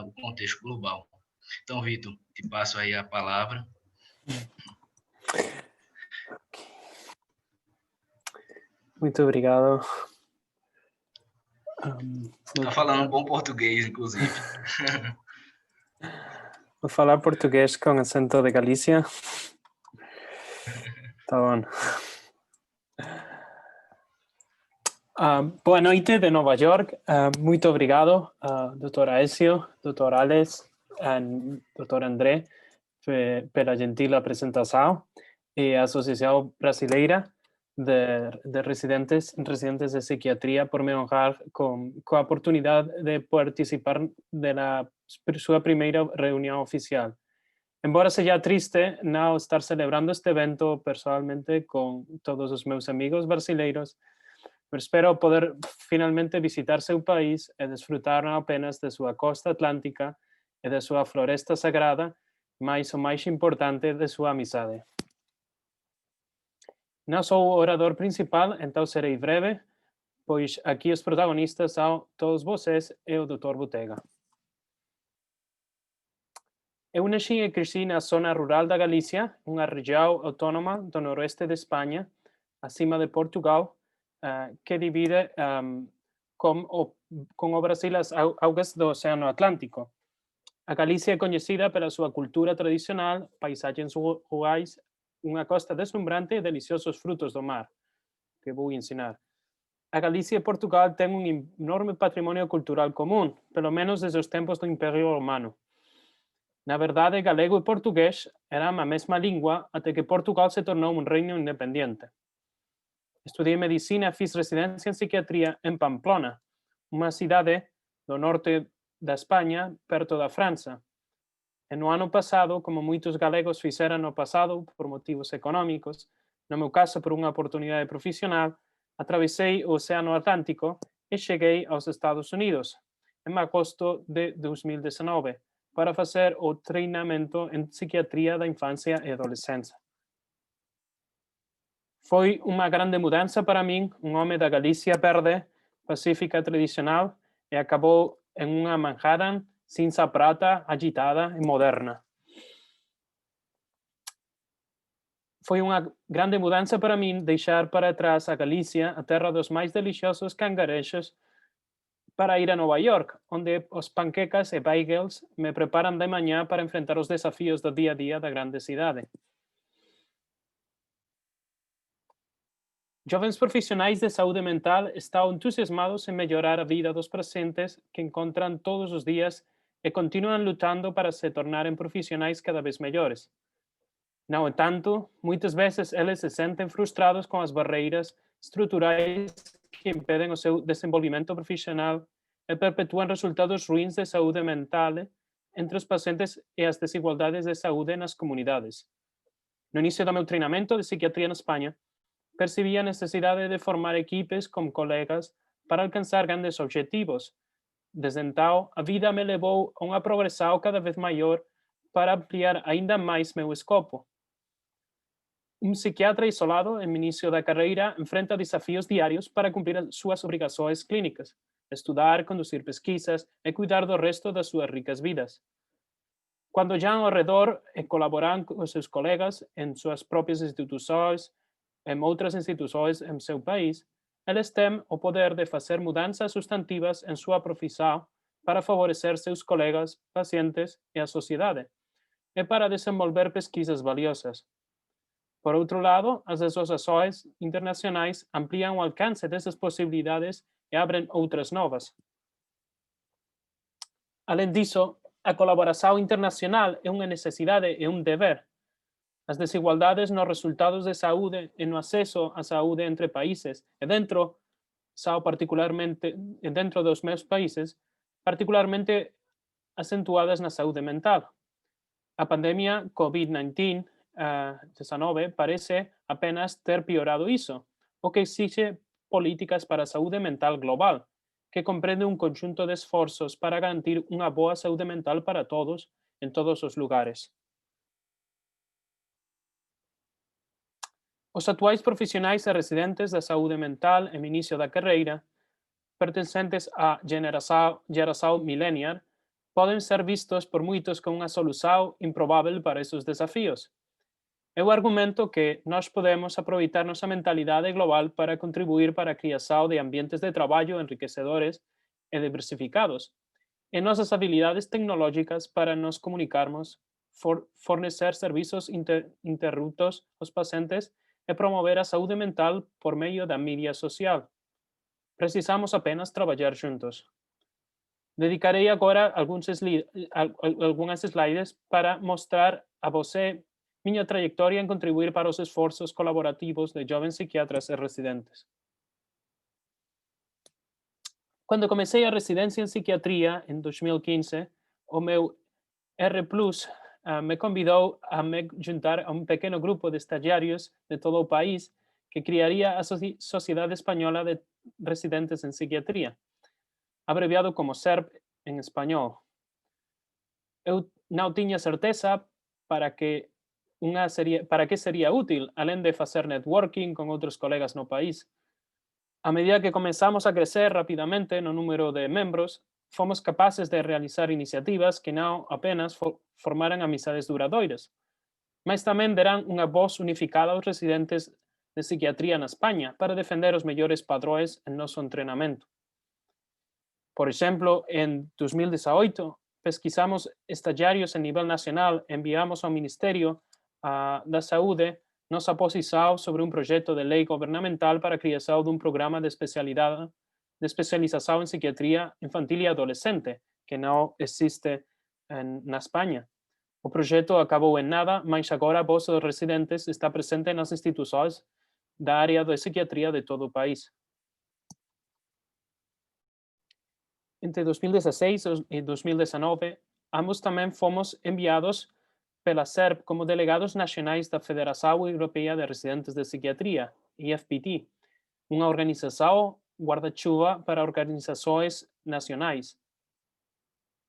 o contexto global. Então, Vitor, te passo aí a palavra. Muito obrigado. Está falando um bom português, inclusive. Vou falar português com acento de Galícia. Tá bom. Boa noite de Nova York. Muito obrigado, Dr. Aécio, Dr. Alex, Dr. André, pela gentil apresentação e a Associação Brasileira de residentes de psiquiatria por me honrar com a oportunidade de participar da sua primeira reunião oficial. Embora seja triste não estar celebrando este evento pessoalmente com todos os meus amigos brasileiros, mas espero poder finalmente visitar seu país e desfrutar não apenas de sua costa atlântica e de sua floresta sagrada, mas o mais importante, de sua amizade. Não sou o orador principal, então serei breve, pois aqui os protagonistas são todos vocês e o Dr. Botega. Eu nasci e cresci na zona rural da Galícia, uma região autônoma do noroeste de Espanha, acima de Portugal, que divide com o Brasil as águas do Oceano Atlântico. A Galícia é conhecida pela sua cultura tradicional, paisagens rurais, uma costa deslumbrante e deliciosos frutos do mar, que vou ensinar. A Galícia e Portugal têm um enorme patrimônio cultural comum, pelo menos desde os tempos do Império Romano. Na verdade, galego e português eram a mesma língua até que Portugal se tornou um reino independente. Estudei medicina e fiz residência em psiquiatria em Pamplona, uma cidade do norte da Espanha, perto da França. E no ano passado, como muitos galegos fizeram no passado por motivos econômicos, no meu caso por uma oportunidade profissional, atravessei o Oceano Atlântico e cheguei aos Estados Unidos, em agosto de 2019, para fazer o treinamento em psiquiatria da infância e adolescência. Foi uma grande mudança para mim, um homem da Galícia verde, pacífica tradicional, e acabou em uma Manhattan cinza prata, agitada e moderna. Foi uma grande mudança para mim deixar para trás a Galícia, a terra dos mais deliciosos cangarejos, para ir a Nova York, onde os panquecas e bagels me preparam de manhã para enfrentar os desafios do dia a dia da grande cidade. Jovens profissionais de saúde mental estão entusiasmados em melhorar a vida dos pacientes que encontram todos os dias e continuam lutando para se tornarem profissionais cada vez melhores. No entanto, muitas vezes eles se sentem frustrados com as barreiras estruturais que impedem o seu desenvolvimento profissional e perpetuam resultados ruins de saúde mental entre os pacientes e as desigualdades de saúde nas comunidades. No início do meu treinamento de psiquiatria na Espanha, percebi a necessidade de formar equipes com colegas para alcançar grandes objetivos. Desde então, a vida me levou a uma progressão cada vez maior para ampliar ainda mais meu escopo. Um psiquiatra isolado, no início da carreira, enfrenta desafios diários para cumprir as suas obrigações clínicas, estudar, conduzir pesquisas e cuidar do resto das suas ricas vidas. Quando já ao redor e colaboram com seus colegas em suas próprias instituições, em outras instituições em seu país, eles têm o poder de fazer mudanças substantivas em sua profissão para favorecer seus colegas, pacientes e a sociedade, e para desenvolver pesquisas valiosas. Por outro lado, as associações internacionais ampliam o alcance dessas possibilidades e abrem outras novas. Além disso, a colaboração internacional é uma necessidade e um dever. As desigualdades nos resultados de saúde e no acesso à saúde entre países e dentro dos meus países, particularmente acentuadas na saúde mental. A pandemia COVID-19 parece apenas ter piorado isso, o que exige políticas para a saúde mental global, que compreende um conjunto de esforços para garantir uma boa saúde mental para todos, em todos os lugares. Os atuais profissionais e residentes da saúde mental no início da carreira, pertencentes à geração millennial, podem ser vistos por muitos como uma solução improvável para esses desafios. Eu argumento que nós podemos aproveitar nossa mentalidade global para contribuir para a criação de ambientes de trabalho enriquecedores e diversificados, e nossas habilidades tecnológicas para nos comunicarmos, fornecer serviços interruptos aos pacientes e promover a saúde mental por meio da mídia social. Precisamos apenas trabalhar juntos. Dedicarei agora algumas slides para mostrar a você minha trajetória em contribuir para os esforços colaborativos de jovens psiquiatras e residentes. Quando comecei a residência em psiquiatria em 2015, o meu R+, me convidou a me juntar a um pequeno grupo de estagiários de todo o país que criaria a Sociedade Espanhola de Residentes em Psiquiatria, abreviado como SERP em espanhol. Eu não tinha certeza para que seria útil, além de fazer networking com outros colegas no país. A medida que começamos a crescer rapidamente no número de membros, fomos capazes de realizar iniciativas que não apenas formaram amizades duradouras, mas também deram uma voz unificada aos residentes de psiquiatria na Espanha para defender os melhores padrões em nosso treinamento. Por exemplo, em 2018, pesquisamos estagiários a nível nacional, enviamos ao Ministério da Saúde nossa posição sobre um projeto de lei governamental para a criação de um programa de especialização em psiquiatria infantil e adolescente, que não existe na Espanha. O projeto acabou em nada, mas agora a voz dos residentes está presente nas instituições da área de psiquiatria de todo o país. Entre 2016 e 2019, ambos também fomos enviados pela SERP como delegados nacionais da Federação Europeia de Residentes de Psiquiatria, IFPT, uma organização guarda-chuva para organizações nacionais,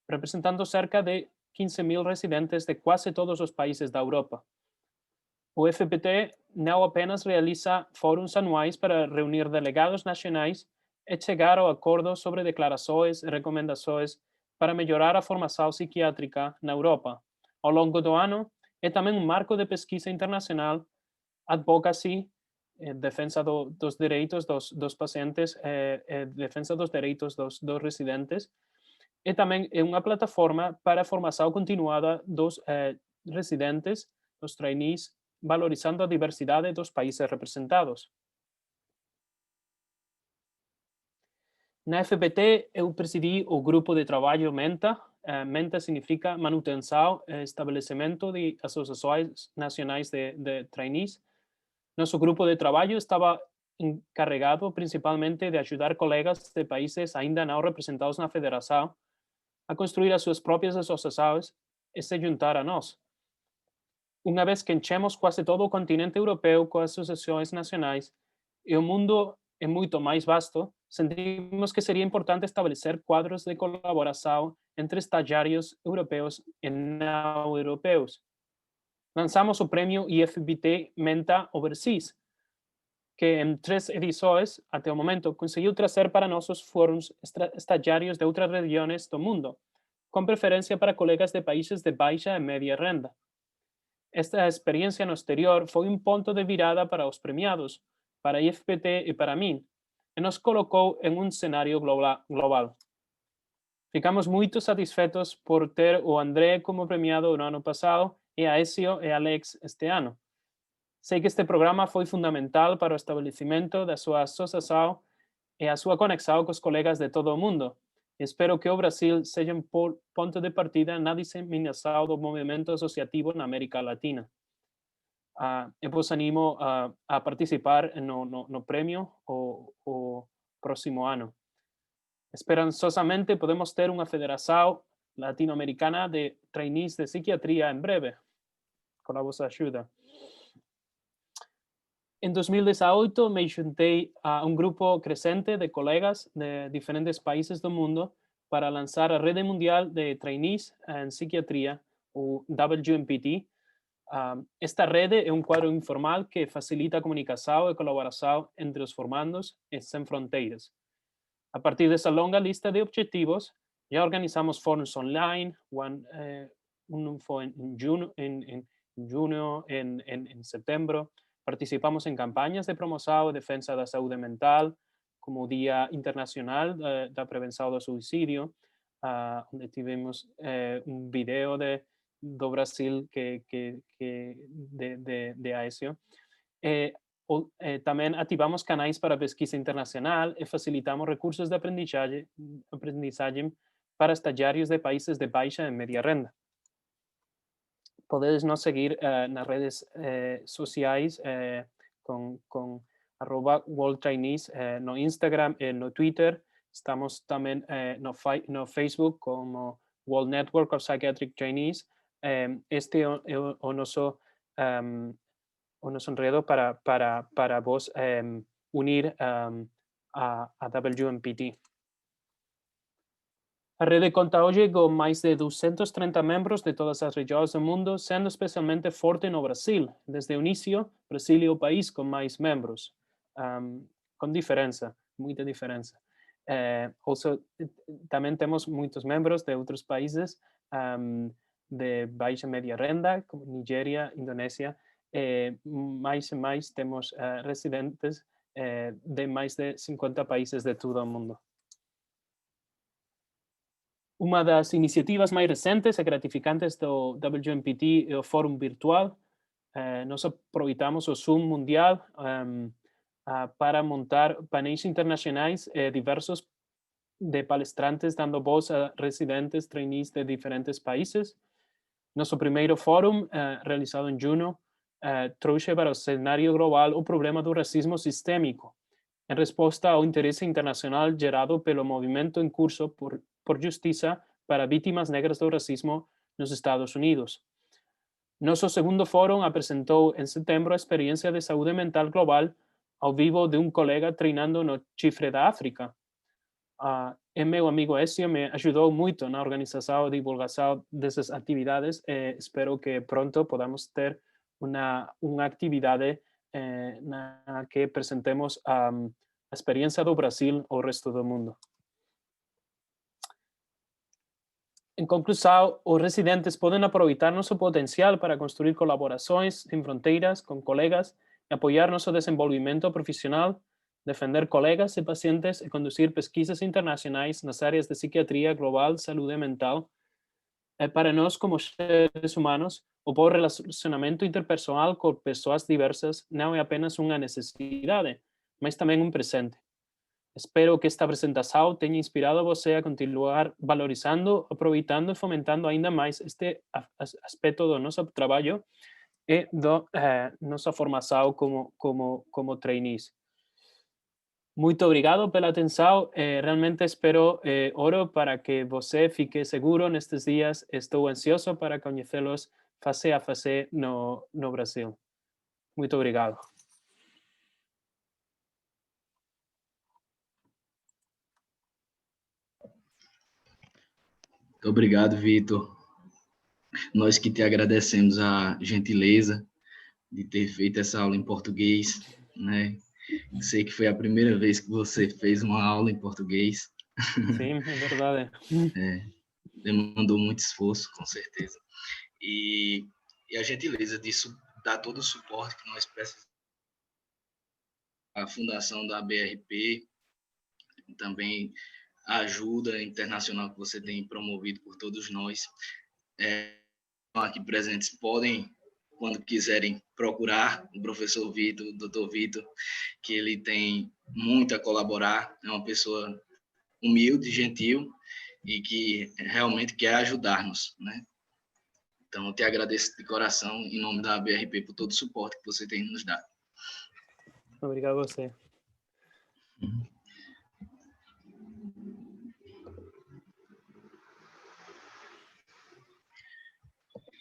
representando cerca de 15.000 residentes de quase todos os países da Europa. O FPT não apenas realiza fóruns anuais para reunir delegados nacionais e chegar a acordos sobre declarações e recomendações para melhorar a formação psiquiátrica na Europa. Ao longo do ano, é também um marco de pesquisa internacional, advocacy, defesa dos direitos dos pacientes, defesa dos direitos dos residentes, e também é uma plataforma para a formação continuada dos residentes, dos trainees, valorizando a diversidade dos países representados. Na FPT, eu presidi o grupo de trabalho MENTA. MENTA significa manutenção e estabelecimento de associações nacionais de trainees. Nosso grupo de trabalho estava encarregado principalmente de ajudar colegas de países ainda não representados na federação a construir as suas próprias associações e se juntar a nós. Uma vez que enchemos quase todo o continente europeu com associações nacionais e o mundo é muito mais vasto, sentimos que seria importante estabelecer quadros de colaboração entre estagiários europeus e não europeus. Lançamos o prêmio IFBT Menta Overseas, que em 3 edições, até o momento, conseguiu trazer para nossos fóruns estagiários de outras regiões do mundo, com preferência para colegas de países de baixa e média renda. Esta experiência no exterior foi um ponto de virada para os premiados, para a IFPT e para mim, e nos colocou em um cenário global. Ficamos muito satisfeitos por ter o André como premiado no ano passado e a Ezio e Alex este ano. Sei que este programa foi fundamental para o estabelecimento da sua associação e a sua conexão com os colegas de todo o mundo. Espero que o Brasil seja um ponto de partida na disseminação do movimento associativo na América Latina. Eu vos animo a participar no prêmio o próximo ano. Esperançosamente podemos ter uma federação latino-americana de trainees de psiquiatria em breve, com a vossa ajuda. Em 2018, me juntei a um grupo crescente de colegas de diferentes países do mundo para lançar a Rede Mundial de Trainees em Psiquiatria, o WMPT. Esta rede é um quadro informal que facilita a comunicação e colaboração entre os formandos e sem fronteiras. A partir dessa longa lista de objetivos, Ya organizamos foros online, uno fue en junio, en septiembre. Participamos en campañas de promoción y defensa de la salud mental, como Día Internacional de la Prevención del Suicidio, donde tuvimos un video do Brasil de eso. También activamos canales para pesquisa internacional y facilitamos recursos de aprendizaje para estagiarios de países de baixa y media renda. Podéis nos seguir en las redes sociales con @WorldTrainees no Instagram y no Twitter. Estamos también no Facebook como World Network of Psychiatric Trainees. O nuestro enredo para vos unir a WMPT. A rede conta hoje com mais de 230 membros de todas as regiões do mundo, sendo especialmente forte no Brasil. Desde o início, Brasil é o país com mais membros, com diferença, muita diferença. Também temos muitos membros de outros países de baixa e média renda, como Nigéria, Indonésia. Mais e mais temos residentes de mais de 50 países de todo o mundo. Uma das iniciativas mais recentes e gratificantes do WMPT é o Fórum Virtual. Nós aproveitamos o Zoom Mundial para montar painéis internacionais diversos de palestrantes, dando voz a residentes, trainees de diferentes países. Nosso primeiro fórum, realizado em junho, trouxe para o cenário global o problema do racismo sistêmico, em resposta ao interesse internacional gerado pelo movimento em curso por justiça para vítimas negras do racismo nos Estados Unidos. Nosso segundo fórum apresentou em setembro a experiência de saúde mental global ao vivo de um colega treinando no Chifre da África. Meu amigo Ezio me ajudou muito na organização e divulgação dessas atividades. Espero que pronto podamos ter uma atividade na que apresentemos a experiência do Brasil ao resto do mundo. Em conclusão, os residentes podem aproveitar nosso potencial para construir colaborações sem fronteiras com colegas e apoiar nosso desenvolvimento profissional, defender colegas e pacientes e conduzir pesquisas internacionais nas áreas de psiquiatria global, saúde mental. Para nós, como seres humanos, o bom relacionamento interpessoal com pessoas diversas não é apenas uma necessidade, mas também um presente. Espero que esta apresentação tenha inspirado você a continuar valorizando, aproveitando e fomentando ainda mais este aspecto do nosso trabalho e da nossa formação como trainees. Muito obrigado pela atenção. Realmente espero oro para que você fique seguro nestes dias. Estou ansioso para conhecê-los face a face no Brasil. Muito obrigado. Muito obrigado, Vitor. Nós que te agradecemos a gentileza de ter feito essa aula em português, né? Sei que foi a primeira vez que você fez uma aula em português. Sim, é verdade. Demandou muito esforço, com certeza. E a gentileza disso dar todo o suporte que nós precisamos. A fundação da BRP, também a ajuda internacional que você tem promovido por todos nós. Aqui presentes podem, quando quiserem, procurar o professor Vitor, o doutor Vitor, que ele tem muito a colaborar, é uma pessoa humilde, gentil e que realmente quer ajudar-nos, né? Então, eu te agradeço de coração, em nome da BRP, por todo o suporte que você tem nos dado. Obrigado a você.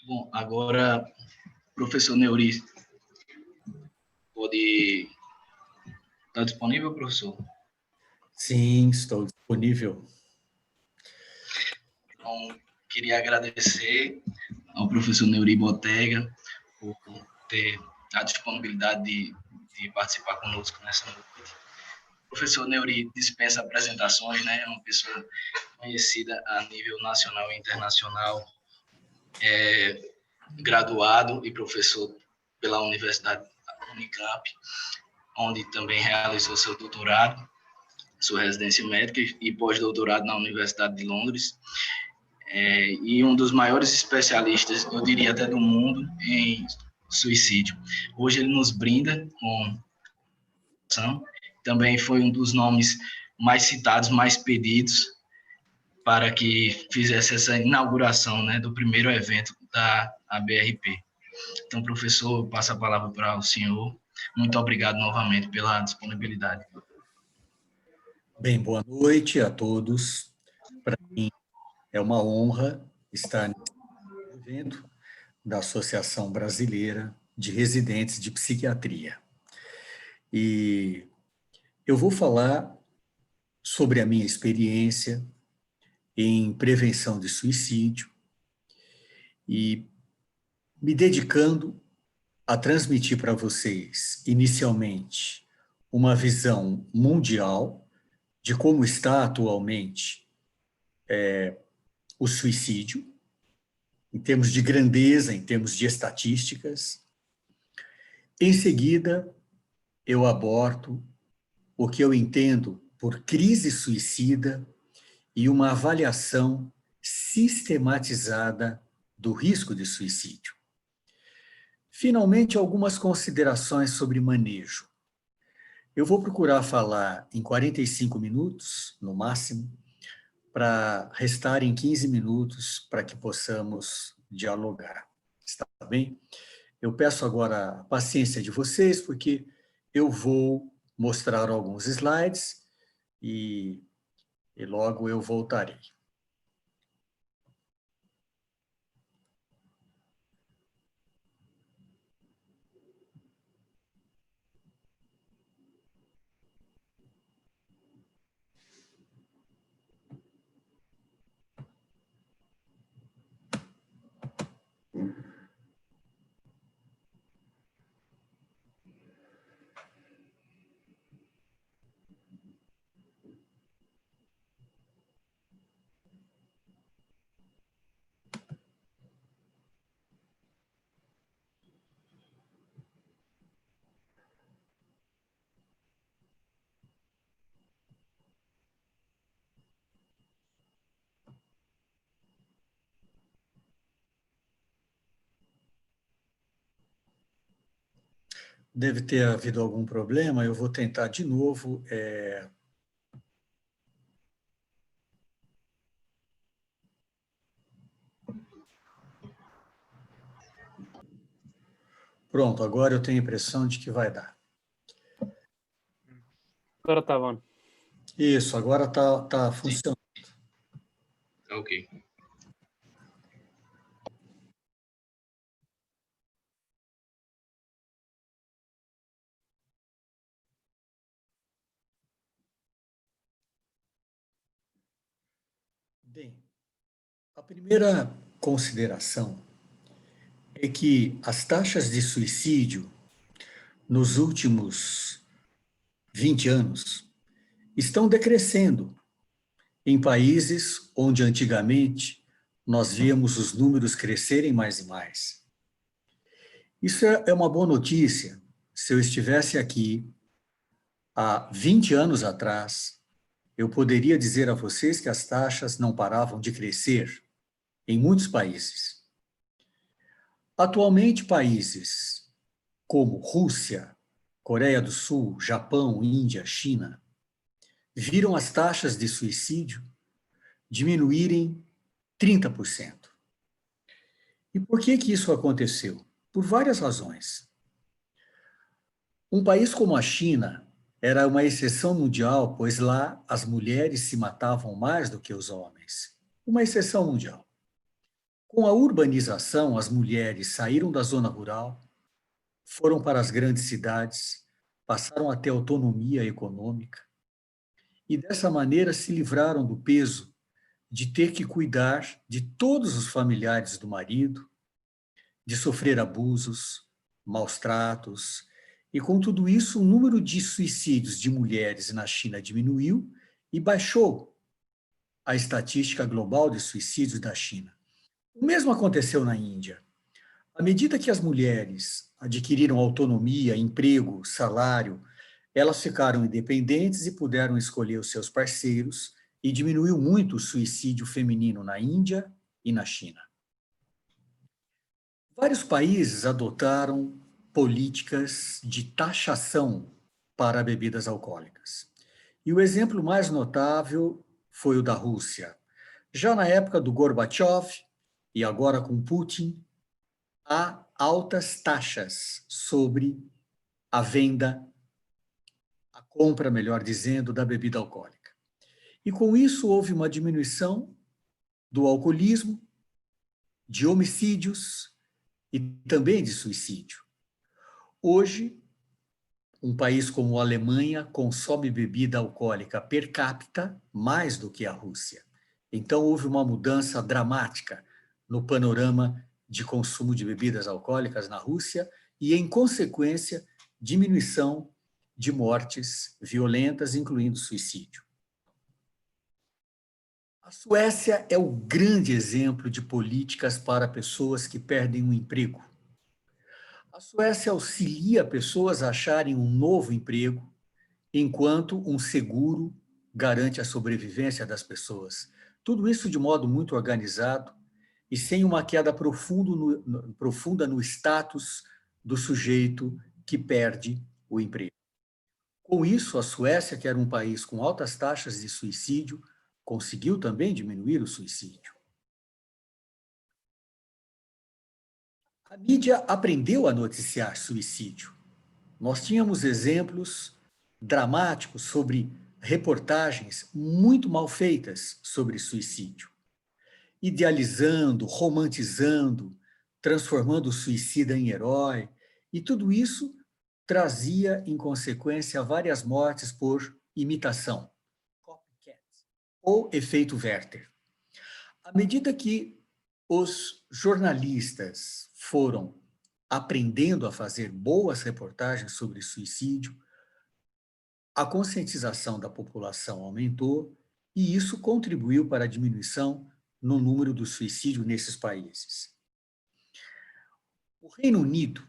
Bom, agora, professor Neuri, pode estar disponível, professor? Sim, estou disponível. Então, queria agradecer ao professor Neuri Botega por ter a disponibilidade de participar conosco nessa noite. professor Neuri dispensa apresentações, né? É uma pessoa conhecida a nível nacional e internacional, graduado e professor pela Universidade Unicap, onde também realizou seu doutorado, sua residência médica e pós-doutorado na Universidade de Londres, e um dos maiores especialistas, eu diria até do mundo, em suicídio. Hoje ele nos brinda com também foi um dos nomes mais citados, mais pedidos para que fizesse essa inauguração, né, do primeiro evento da ABRP. Então, professor, passo a palavra para o senhor. Muito obrigado novamente pela disponibilidade. Bem, boa noite a todos. Para mim é uma honra estar nesse evento da Associação Brasileira de Residentes de Psiquiatria. E eu vou falar sobre a minha experiência em prevenção de suicídio e me dedicando a transmitir para vocês, inicialmente, uma visão mundial de como está atualmente o suicídio, em termos de grandeza, em termos de estatísticas. Em seguida, eu abordo o que eu entendo por crise suicida e uma avaliação sistematizada do risco de suicídio. Finalmente, algumas considerações sobre manejo. Eu vou procurar falar em 45 minutos, no máximo, para restarem 15 minutos para que possamos dialogar. Está bem? Eu peço agora a paciência de vocês, porque eu vou mostrar alguns slides e logo eu voltarei. Deve ter havido algum problema, eu vou tentar de novo. Pronto, agora eu tenho a impressão de que vai dar. Agora está bom. Isso, agora está funcionando. Ok. Bem, a primeira consideração é que as taxas de suicídio nos últimos 20 anos estão decrescendo em países onde antigamente nós víamos os números crescerem mais e mais. Isso é uma boa notícia. Se eu estivesse aqui há 20 anos atrás, eu poderia dizer a vocês que as taxas não paravam de crescer em muitos países. Atualmente, países como Rússia, Coreia do Sul, Japão, Índia, China, viram as taxas de suicídio diminuírem 30%. E por que isso aconteceu? Por várias razões. Um país como a China era uma exceção mundial, pois lá as mulheres se matavam mais do que os homens. Uma exceção mundial. Com a urbanização, as mulheres saíram da zona rural, foram para as grandes cidades, passaram a ter autonomia econômica e dessa maneira se livraram do peso de ter que cuidar de todos os familiares do marido, de sofrer abusos, maus tratos E com tudo isso, o número de suicídios de mulheres na China diminuiu e baixou a estatística global de suicídios da China. O mesmo aconteceu na Índia. À medida que as mulheres adquiriram autonomia, emprego, salário, elas ficaram independentes e puderam escolher os seus parceiros, e diminuiu muito o suicídio feminino na Índia e na China. Vários países adotaram políticas de taxação para bebidas alcoólicas. E o exemplo mais notável foi o da Rússia. Já na época do Gorbachev, e agora com Putin, há altas taxas sobre a venda, a compra, melhor dizendo, da bebida alcoólica. E com isso houve uma diminuição do alcoolismo, de homicídios e também de suicídio. Hoje, um país como a Alemanha consome bebida alcoólica per capita mais do que a Rússia. Então houve uma mudança dramática no panorama de consumo de bebidas alcoólicas na Rússia e, em consequência, diminuição de mortes violentas, incluindo suicídio. A Suécia é o grande exemplo de políticas para pessoas que perdem um emprego. A Suécia auxilia pessoas a acharem um novo emprego, enquanto um seguro garante a sobrevivência das pessoas. Tudo isso de modo muito organizado e sem uma queda profunda no status do sujeito que perde o emprego. Com isso, a Suécia, que era um país com altas taxas de suicídio, conseguiu também diminuir o suicídio. A mídia aprendeu a noticiar suicídio. Nós tínhamos exemplos dramáticos sobre reportagens muito mal feitas sobre suicídio, idealizando, romantizando, transformando o suicida em herói, e tudo isso trazia, em consequência, várias mortes por imitação, copycat, ou efeito Werther. À medida que os jornalistas foram aprendendo a fazer boas reportagens sobre suicídio, a conscientização da população aumentou e isso contribuiu para a diminuição no número do suicídio nesses países. O Reino Unido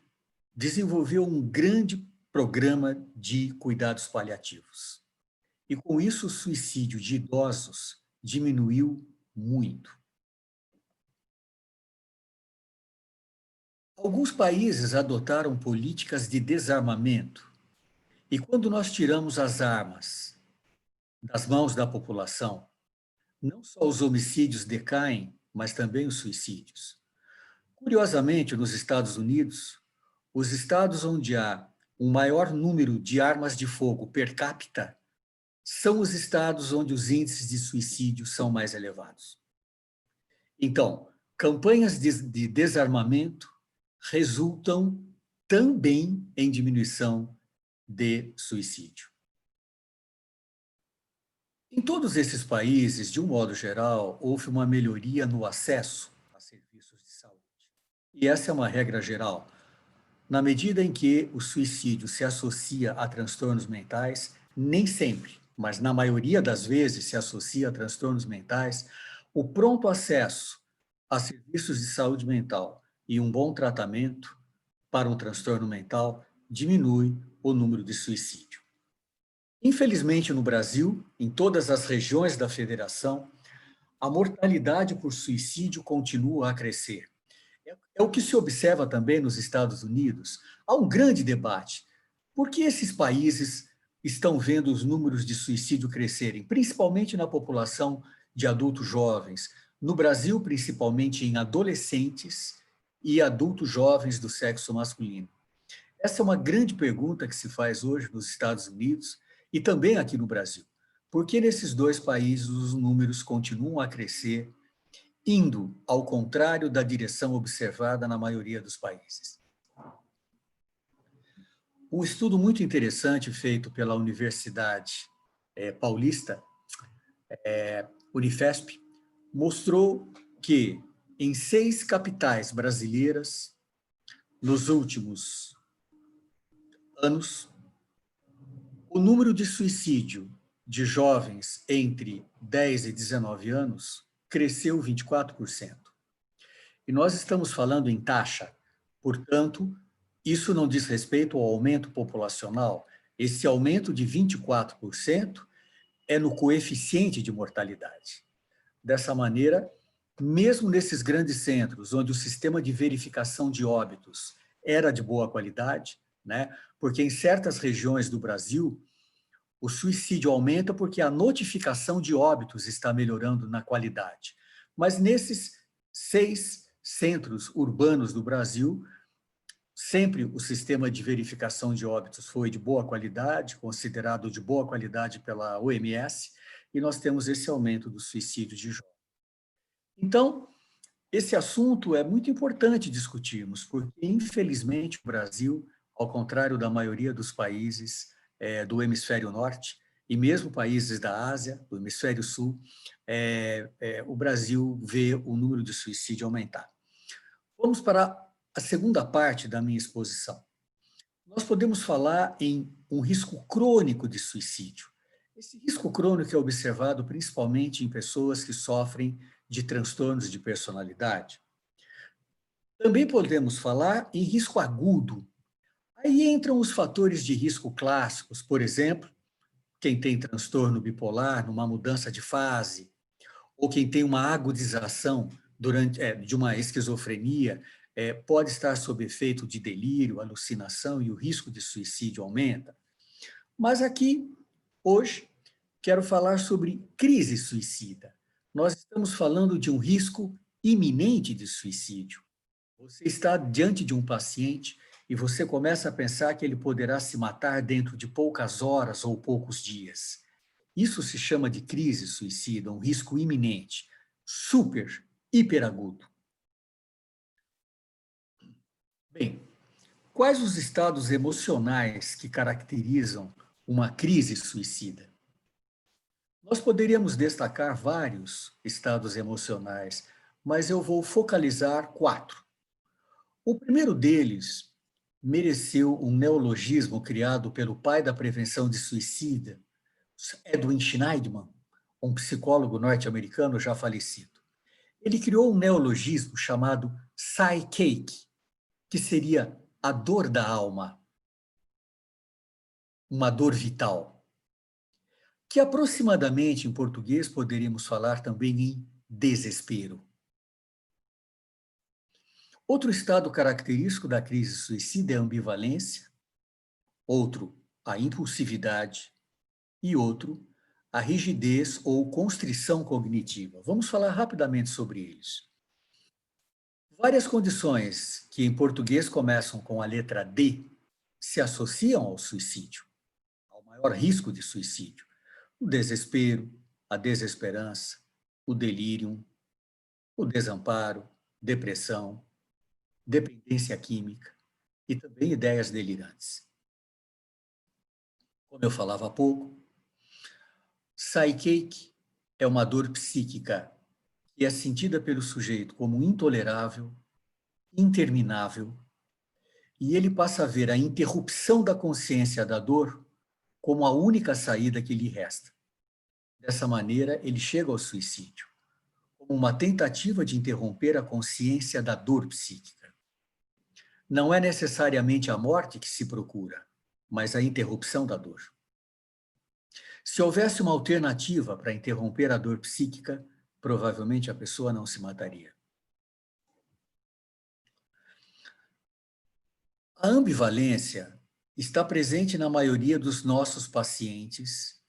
desenvolveu um grande programa de cuidados paliativos. E com isso o suicídio de idosos diminuiu muito. Alguns países adotaram políticas de desarmamento. E quando nós tiramos as armas das mãos da população, não só os homicídios decaem, mas também os suicídios. Curiosamente, nos Estados Unidos, os estados onde há um maior número de armas de fogo per capita são os estados onde os índices de suicídio são mais elevados. Então, campanhas de desarmamento resultam também em diminuição de suicídio. Em todos esses países, de um modo geral, houve uma melhoria no acesso a serviços de saúde. E essa é uma regra geral. Na medida em que o suicídio se associa a transtornos mentais, nem sempre, mas na maioria das vezes se associa a transtornos mentais, o pronto acesso a serviços de saúde mental e um bom tratamento para um transtorno mental diminui o número de suicídio. Infelizmente, no Brasil, em todas as regiões da federação, a mortalidade por suicídio continua a crescer. É o que se observa também nos Estados Unidos. Há um grande debate. Por que esses países estão vendo os números de suicídio crescerem, principalmente na população de adultos jovens? No Brasil, principalmente em adolescentes e adultos jovens do sexo masculino. Essa é uma grande pergunta que se faz hoje nos Estados Unidos e também aqui no Brasil. Por que nesses dois países os números continuam a crescer, indo ao contrário da direção observada na maioria dos países? Um estudo muito interessante feito pela Universidade Paulista, Unifesp, mostrou que em 6 capitais brasileiras, nos últimos anos, o número de suicídio de jovens entre 10 e 19 anos cresceu 24%. E nós estamos falando em taxa, portanto, isso não diz respeito ao aumento populacional. Esse aumento de 24% é no coeficiente de mortalidade. Dessa maneira, mesmo nesses grandes centros, onde o sistema de verificação de óbitos era de boa qualidade, né? Porque em certas regiões do Brasil, o suicídio aumenta porque a notificação de óbitos está melhorando na qualidade. Mas nesses 6 centros urbanos do Brasil, sempre o sistema de verificação de óbitos foi de boa qualidade, considerado de boa qualidade pela OMS, e nós temos esse aumento do suicídio de jovens. Então, esse assunto é muito importante discutirmos, porque, infelizmente, o Brasil, ao contrário da maioria dos países do hemisfério norte, e mesmo países da Ásia, do hemisfério sul, o Brasil vê o número de suicídio aumentar. Vamos para a segunda parte da minha exposição. Nós podemos falar em um risco crônico de suicídio. Esse risco crônico é observado principalmente em pessoas que sofrem de transtornos de personalidade. Também podemos falar em risco agudo. Aí entram os fatores de risco clássicos, por exemplo, quem tem transtorno bipolar, numa mudança de fase, ou quem tem uma agudização de uma esquizofrenia, pode estar sob efeito de delírio, alucinação, e o risco de suicídio aumenta. Mas aqui, hoje, quero falar sobre crise suicida. Nós estamos falando de um risco iminente de suicídio. Você está diante de um paciente e você começa a pensar que ele poderá se matar dentro de poucas horas ou poucos dias. Isso se chama de crise suicida, um risco iminente, super, hiperagudo. Bem, quais os estados emocionais que caracterizam uma crise suicida? Nós poderíamos destacar vários estados emocionais, mas eu vou focalizar 4. O primeiro deles mereceu um neologismo criado pelo pai da prevenção de suicídio, Edwin Shneidman, um psicólogo norte-americano já falecido. Ele criou um neologismo chamado psychache, que seria a dor da alma, uma dor vital, que aproximadamente em português poderíamos falar também em desespero. Outro estado característico da crise suicida é a ambivalência, outro, a impulsividade, e outro, a rigidez ou constrição cognitiva. Vamos falar rapidamente sobre eles. Várias condições que em português começam com a letra D se associam ao suicídio, ao maior risco de suicídio. O desespero, a desesperança, o delírio, o desamparo, depressão, dependência química e também ideias delirantes. Como eu falava há pouco, psychache é uma dor psíquica que é sentida pelo sujeito como intolerável, interminável, e ele passa a ver a interrupção da consciência da dor como a única saída que lhe resta. Dessa maneira, ele chega ao suicídio, como uma tentativa de interromper a consciência da dor psíquica. Não é necessariamente a morte que se procura, mas a interrupção da dor. Se houvesse uma alternativa para interromper a dor psíquica, provavelmente a pessoa não se mataria. A ambivalência está presente na maioria dos nossos pacientes,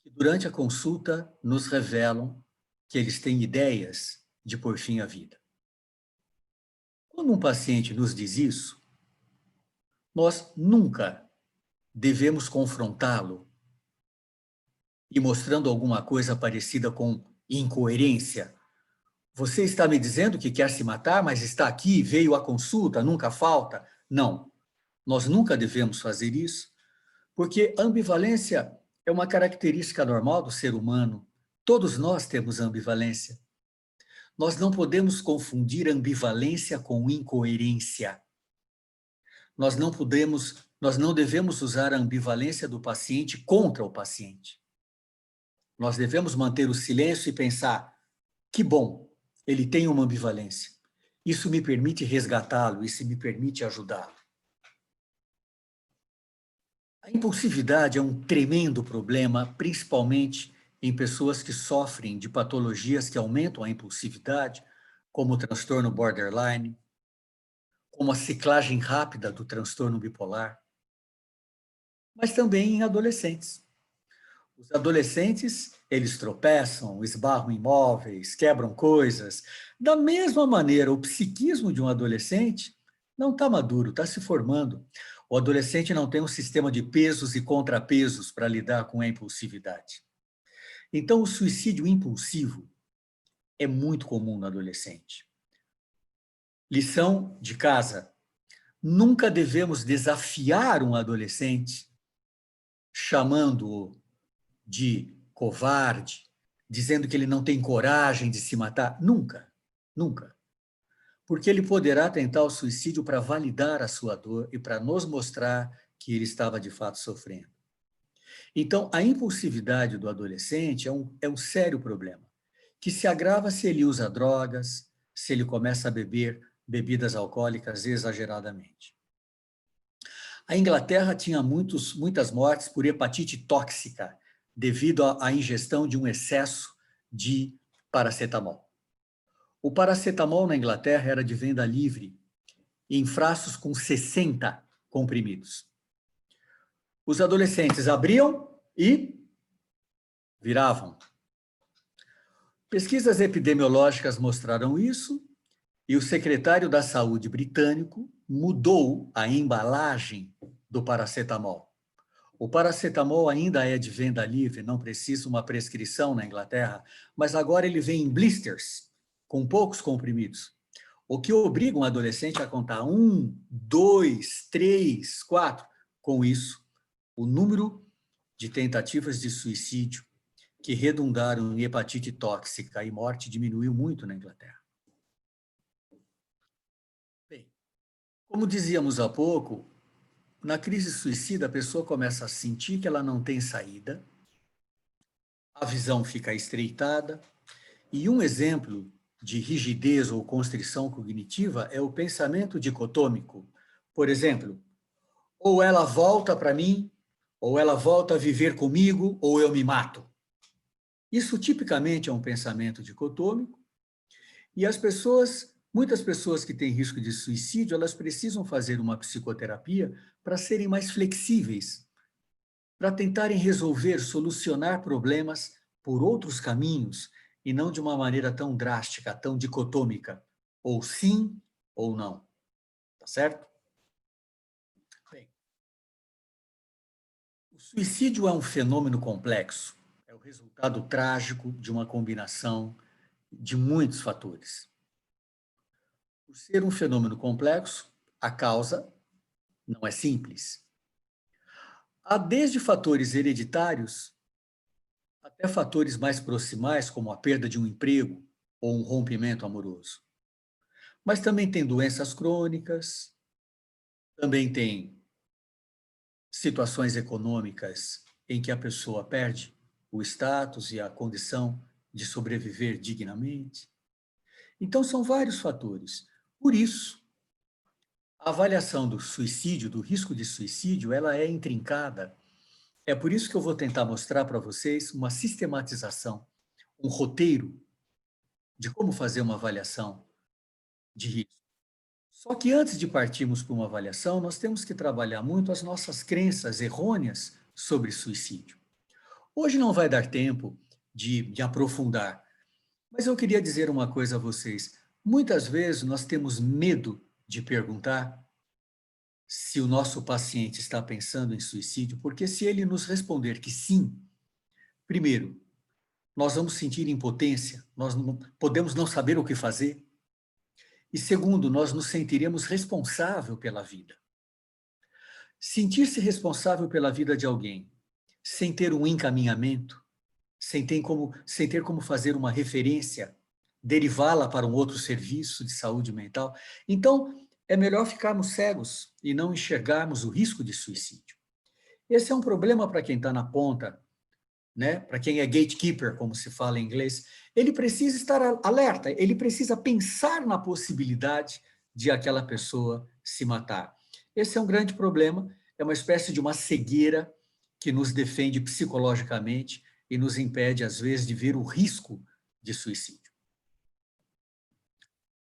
que durante a consulta nos revelam que eles têm ideias de pôr fim à vida. Quando um paciente nos diz isso, nós nunca devemos confrontá-lo e mostrando alguma coisa parecida com incoerência. Você está me dizendo que quer se matar, mas está aqui, veio à consulta, nunca falta? Não, nós nunca devemos fazer isso, porque a ambivalência é uma característica normal do ser humano. Todos nós temos ambivalência. Nós não podemos confundir ambivalência com incoerência. Nós não podemos nós não devemos usar a ambivalência do paciente contra o paciente. Nós devemos manter o silêncio e pensar, que bom, ele tem uma ambivalência. Isso me permite resgatá-lo, isso me permite ajudá-lo. A impulsividade é um tremendo problema, principalmente em pessoas que sofrem de patologias que aumentam a impulsividade, como o transtorno borderline, como a ciclagem rápida do transtorno bipolar, mas também em adolescentes. Os adolescentes, eles tropeçam, esbarram em móveis, quebram coisas. Da mesma maneira, o psiquismo de um adolescente não está maduro, está se formando. O adolescente não tem um sistema de pesos e contrapesos para lidar com a impulsividade. Então, o suicídio impulsivo é muito comum no adolescente. Lição de casa: nunca devemos desafiar um adolescente chamando-o de covarde, dizendo que ele não tem coragem de se matar. Nunca, nunca. Porque ele poderá tentar o suicídio para validar a sua dor e para nos mostrar que ele estava de fato sofrendo. Então, a impulsividade do adolescente é um sério problema, que se agrava se ele usa drogas, se ele começa a beber bebidas alcoólicas exageradamente. A Inglaterra tinha muitas mortes por hepatite tóxica, devido à ingestão de um excesso de paracetamol. O paracetamol na Inglaterra era de venda livre, em frascos com 60 comprimidos. Os adolescentes abriam e viravam. Pesquisas epidemiológicas mostraram isso, e o secretário da Saúde britânico mudou a embalagem do paracetamol. O paracetamol ainda é de venda livre, não precisa uma prescrição na Inglaterra, mas agora ele vem em blisters, com poucos comprimidos, o que obriga um adolescente a contar 1, 2, 3, 4. Com isso, o número de tentativas de suicídio que redundaram em hepatite tóxica e morte diminuiu muito na Inglaterra. Bem, como dizíamos há pouco, na crise suicida, a pessoa começa a sentir que ela não tem saída, a visão fica estreitada, e um exemplo de rigidez ou constrição cognitiva é o pensamento dicotômico. Por exemplo, ou ela volta para mim, ou ela volta a viver comigo, ou eu me mato. Isso tipicamente é um pensamento dicotômico, e muitas pessoas que têm risco de suicídio, elas precisam fazer uma psicoterapia para serem mais flexíveis, para tentarem resolver, solucionar problemas por outros caminhos e não de uma maneira tão drástica, tão dicotômica, ou sim ou não. Tá certo? Bem, o suicídio é um fenômeno complexo, é o resultado trágico de uma combinação de muitos fatores. Por ser um fenômeno complexo, a causa não é simples. Há desde fatores hereditários até fatores mais proximais, como a perda de um emprego ou um rompimento amoroso. Mas também tem doenças crônicas, também tem situações econômicas em que a pessoa perde o status e a condição de sobreviver dignamente. Então, são vários fatores. Por isso, a avaliação do suicídio, do risco de suicídio, ela é intrincada. É por isso que eu vou tentar mostrar para vocês uma sistematização, um roteiro de como fazer uma avaliação de risco. Só que antes de partirmos para uma avaliação, nós temos que trabalhar muito as nossas crenças errôneas sobre suicídio. Hoje não vai dar tempo de aprofundar, mas eu queria dizer uma coisa a vocês. Muitas vezes nós temos medo de perguntar se o nosso paciente está pensando em suicídio, porque se ele nos responder que sim, primeiro, nós vamos sentir impotência, nós podemos não saber o que fazer, e segundo, nós nos sentiremos responsável pela vida. Sentir-se responsável pela vida de alguém, sem ter um encaminhamento, sem ter como fazer uma referência, derivá-la para um outro serviço de saúde mental. Então, é melhor ficarmos cegos e não enxergarmos o risco de suicídio. Esse é um problema para quem está na ponta, né? Para quem é gatekeeper, como se fala em inglês. Ele precisa estar alerta, ele precisa pensar na possibilidade de aquela pessoa se matar. Esse é um grande problema, é uma espécie de uma cegueira que nos defende psicologicamente e nos impede, às vezes, de ver o risco de suicídio.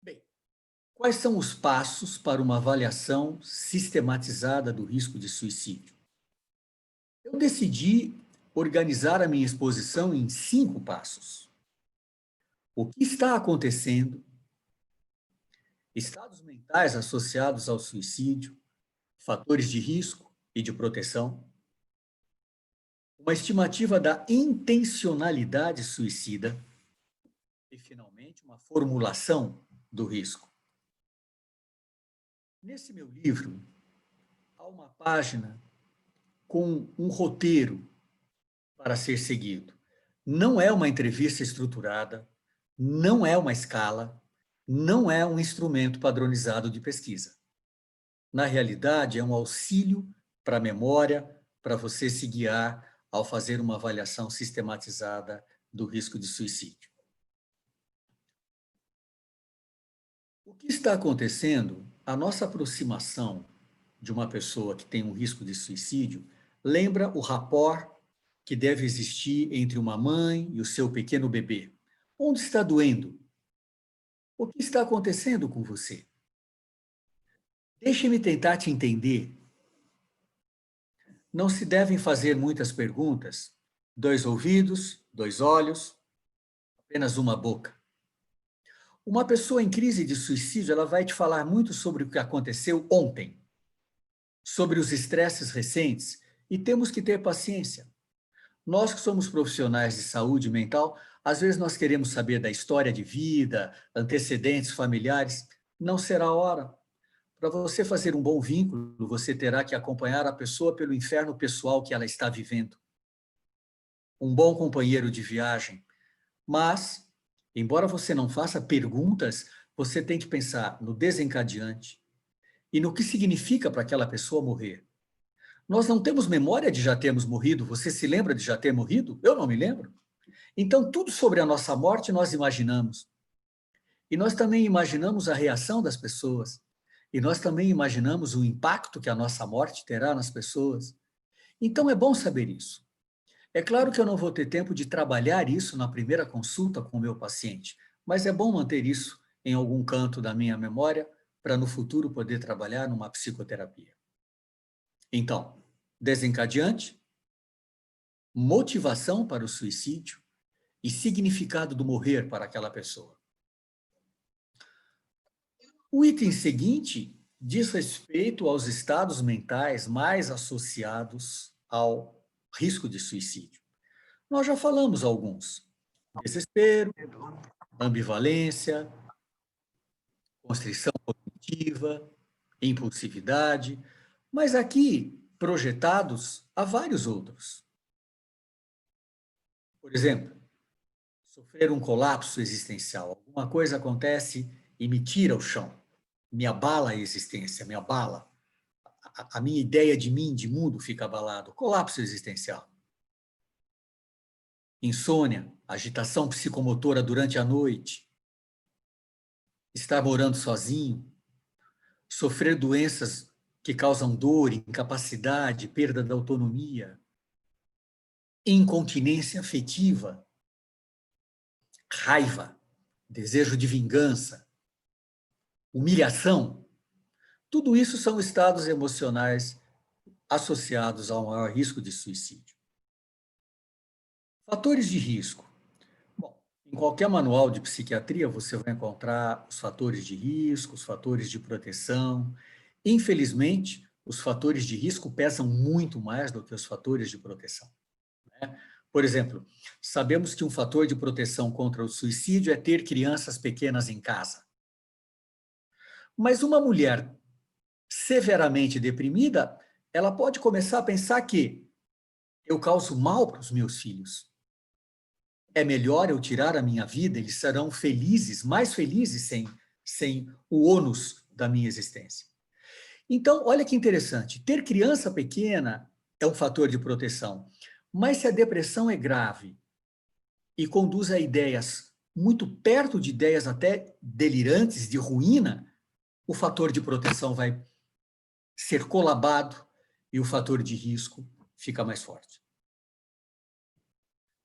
Bem, quais são os passos para uma avaliação sistematizada do risco de suicídio? Eu decidi organizar a minha exposição em 5 passos. O que está acontecendo? Estados mentais associados ao suicídio, fatores de risco e de proteção, uma estimativa da intencionalidade suicida e, finalmente, uma formulação do risco. Nesse meu livro, há uma página com um roteiro para ser seguido. Não é uma entrevista estruturada, não é uma escala, não é um instrumento padronizado de pesquisa. Na realidade, é um auxílio para a memória, para você se guiar ao fazer uma avaliação sistematizada do risco de suicídio. O que está acontecendo? A nossa aproximação de uma pessoa que tem um risco de suicídio lembra o rapport que deve existir entre uma mãe e o seu pequeno bebê. Onde está doendo? O que está acontecendo com você? Deixe-me tentar te entender. Não se devem fazer muitas perguntas. 2 ouvidos, 2 olhos, apenas uma boca. Uma pessoa em crise de suicídio, ela vai te falar muito sobre o que aconteceu ontem, sobre os estresses recentes, e temos que ter paciência. Nós que somos profissionais de saúde mental, às vezes nós queremos saber da história de vida, antecedentes familiares. Não será a hora. Para você fazer um bom vínculo, você terá que acompanhar a pessoa pelo inferno pessoal que ela está vivendo. Um bom companheiro de viagem. Mas, embora você não faça perguntas, você tem que pensar no desencadeante e no que significa para aquela pessoa morrer. Nós não temos memória de já termos morrido. Você se lembra de já ter morrido? Eu não me lembro. Então, tudo sobre a nossa morte nós imaginamos. E nós também imaginamos a reação das pessoas. E nós também imaginamos o impacto que a nossa morte terá nas pessoas. Então, é bom saber isso. É claro que eu não vou ter tempo de trabalhar isso na primeira consulta com o meu paciente, mas é bom manter isso em algum canto da minha memória para no futuro poder trabalhar numa psicoterapia. Então, desencadeante, motivação para o suicídio e significado do morrer para aquela pessoa. O item seguinte diz respeito aos estados mentais mais associados ao risco de suicídio. Nós já falamos alguns: desespero, ambivalência, constrição cognitiva, impulsividade, mas aqui projetados há vários outros. Por exemplo, sofrer um colapso existencial. Alguma coisa acontece e me tira ao chão, me abala a existência, me abala. A minha ideia de mim, de mundo, fica abalado. Colapso existencial. Insônia, agitação psicomotora durante a noite, estar morando sozinho, sofrer doenças que causam dor, incapacidade, perda da autonomia, incontinência afetiva, raiva, desejo de vingança, humilhação. Tudo isso são estados emocionais associados ao maior risco de suicídio. Fatores de risco. Bom, em qualquer manual de psiquiatria você vai encontrar os fatores de risco, os fatores de proteção. Infelizmente, os fatores de risco pesam muito mais do que os fatores de proteção, né? Por exemplo, sabemos que um fator de proteção contra o suicídio é ter crianças pequenas em casa. Mas uma mulher severamente deprimida, ela pode começar a pensar que eu causo mal para os meus filhos. É melhor eu tirar a minha vida, eles serão felizes, mais felizes sem o ônus da minha existência. Então, olha que interessante, ter criança pequena é um fator de proteção, mas se a depressão é grave e conduz a ideias muito perto de ideias até delirantes, de ruína, o fator de proteção vai ser colabado e o fator de risco fica mais forte.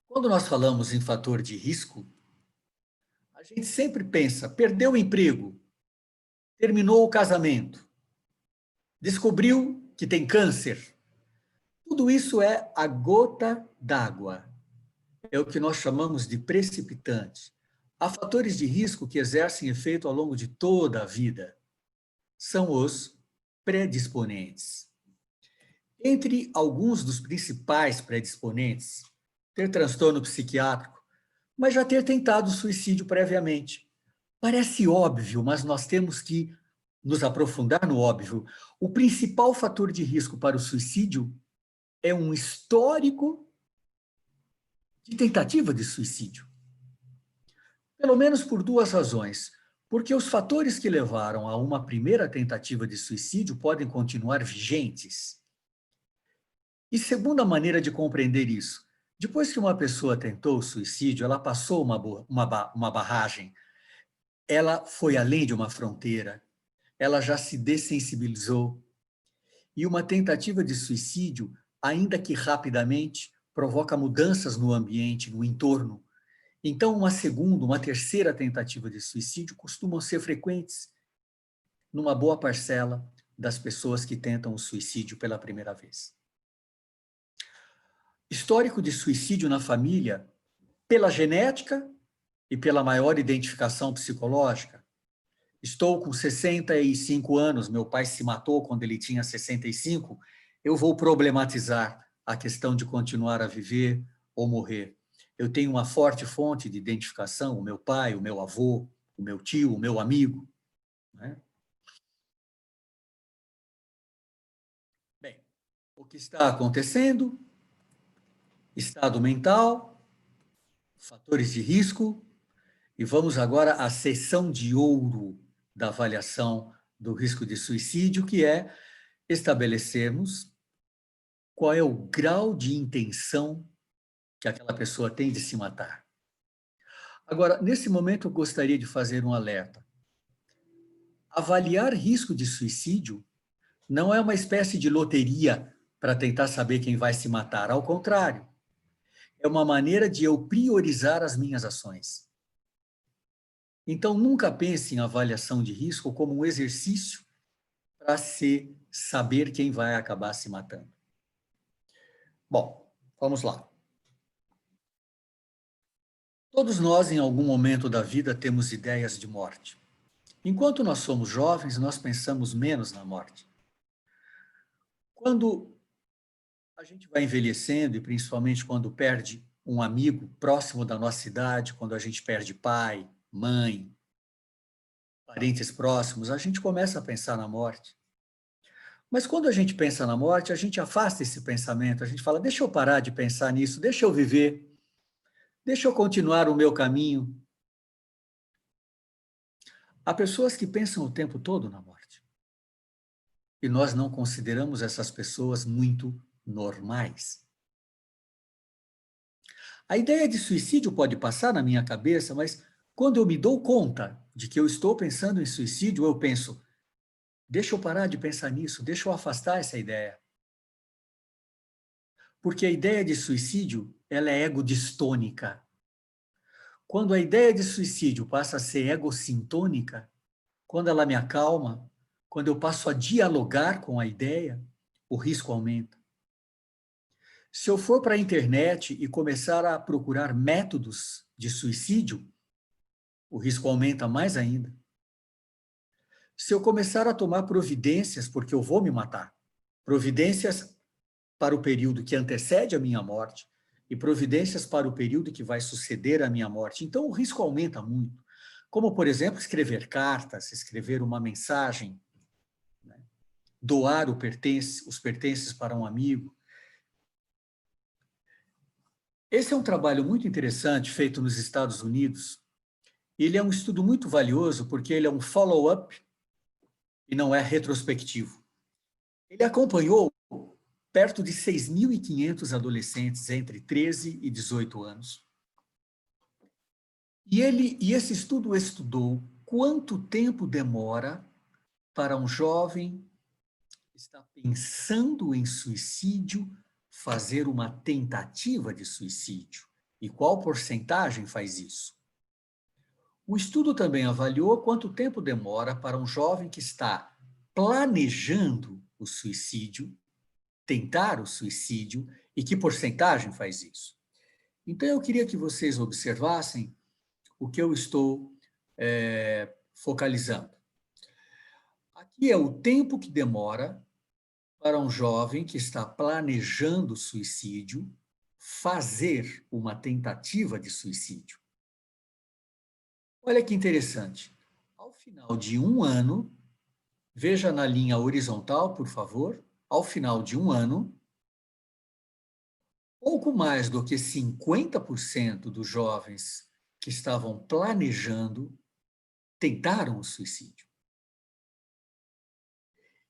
Quando nós falamos em fator de risco, a gente sempre pensa, perdeu o emprego, terminou o casamento, descobriu que tem câncer. Tudo isso é a gota d'água. É o que nós chamamos de precipitante. Há fatores de risco que exercem efeito ao longo de toda a vida. São os predisponentes. Entre alguns dos principais predisponentes, ter transtorno psiquiátrico, mas já ter tentado suicídio previamente. Parece óbvio, mas nós temos que nos aprofundar no óbvio. O principal fator de risco para o suicídio é um histórico de tentativa de suicídio. Pelo menos por duas razões. Porque os fatores que levaram a uma primeira tentativa de suicídio podem continuar vigentes. E segunda maneira de compreender isso, depois que uma pessoa tentou o suicídio, ela passou uma barragem, ela foi além de uma fronteira, ela já se dessensibilizou. E uma tentativa de suicídio, ainda que rapidamente, provoca mudanças no ambiente, no entorno. Então, uma segunda, uma terceira tentativa de suicídio costumam ser frequentes numa boa parcela das pessoas que tentam o suicídio pela primeira vez. Histórico de suicídio na família, pela genética e pela maior identificação psicológica. Estou com 65 anos, meu pai se matou quando ele tinha 65, eu vou problematizar a questão de continuar a viver ou morrer. Eu tenho uma forte fonte de identificação, o meu pai, o meu avô, o meu tio, o meu amigo. Né? Bem, o que está acontecendo? Estado mental, fatores de risco, e vamos agora à seção de ouro da avaliação do risco de suicídio, que é estabelecermos qual é o grau de intenção que aquela pessoa tem de se matar. Agora, nesse momento, eu gostaria de fazer um alerta. Avaliar risco de suicídio não é uma espécie de loteria para tentar saber quem vai se matar. Ao contrário, é uma maneira de eu priorizar as minhas ações. Então, nunca pense em avaliação de risco como um exercício para se saber quem vai acabar se matando. Bom, vamos lá. Todos nós, em algum momento da vida, temos ideias de morte. Enquanto nós somos jovens, nós pensamos menos na morte. Quando a gente vai envelhecendo, e principalmente quando perde um amigo próximo da nossa idade, quando a gente perde pai, mãe, parentes próximos, a gente começa a pensar na morte. Mas quando a gente pensa na morte, a gente afasta esse pensamento, a gente fala, deixa eu parar de pensar nisso, deixa eu viver, deixa eu continuar o meu caminho. Há pessoas que pensam o tempo todo na morte. E nós não consideramos essas pessoas muito normais. A ideia de suicídio pode passar na minha cabeça, mas quando eu me dou conta de que eu estou pensando em suicídio, eu penso, deixa eu parar de pensar nisso, deixa eu afastar essa ideia. Porque a ideia de suicídio, ela é egodistônica. Quando a ideia de suicídio passa a ser egocintônica, quando ela me acalma, quando eu passo a dialogar com a ideia, o risco aumenta. Se eu for para a internet e começar a procurar métodos de suicídio, o risco aumenta mais ainda. Se eu começar a tomar providências, porque eu vou me matar, providências para o período que antecede a minha morte e providências para o período que vai suceder a minha morte, então o risco aumenta muito. Como, por exemplo, escrever cartas, escrever uma mensagem, né? Doar os pertences para um amigo. Esse é um trabalho muito interessante feito nos Estados Unidos. Ele é um estudo muito valioso porque ele é um follow-up e não é retrospectivo. Ele acompanhou perto de 6.500 adolescentes entre 13 e 18 anos. E esse estudo estudou quanto tempo demora para um jovem que está pensando em suicídio fazer uma tentativa de suicídio. E qual porcentagem faz isso? O estudo também avaliou quanto tempo demora para um jovem que está planejando o suicídio, tentar o suicídio, e que porcentagem faz isso. Então, eu queria que vocês observassem o que eu estou focalizando. Aqui é o tempo que demora para um jovem que está planejando suicídio fazer uma tentativa de suicídio. Olha que interessante. Ao final de um ano, veja na linha horizontal, por favor, ao final de um ano, pouco mais do que 50% dos jovens que estavam planejando tentaram o suicídio.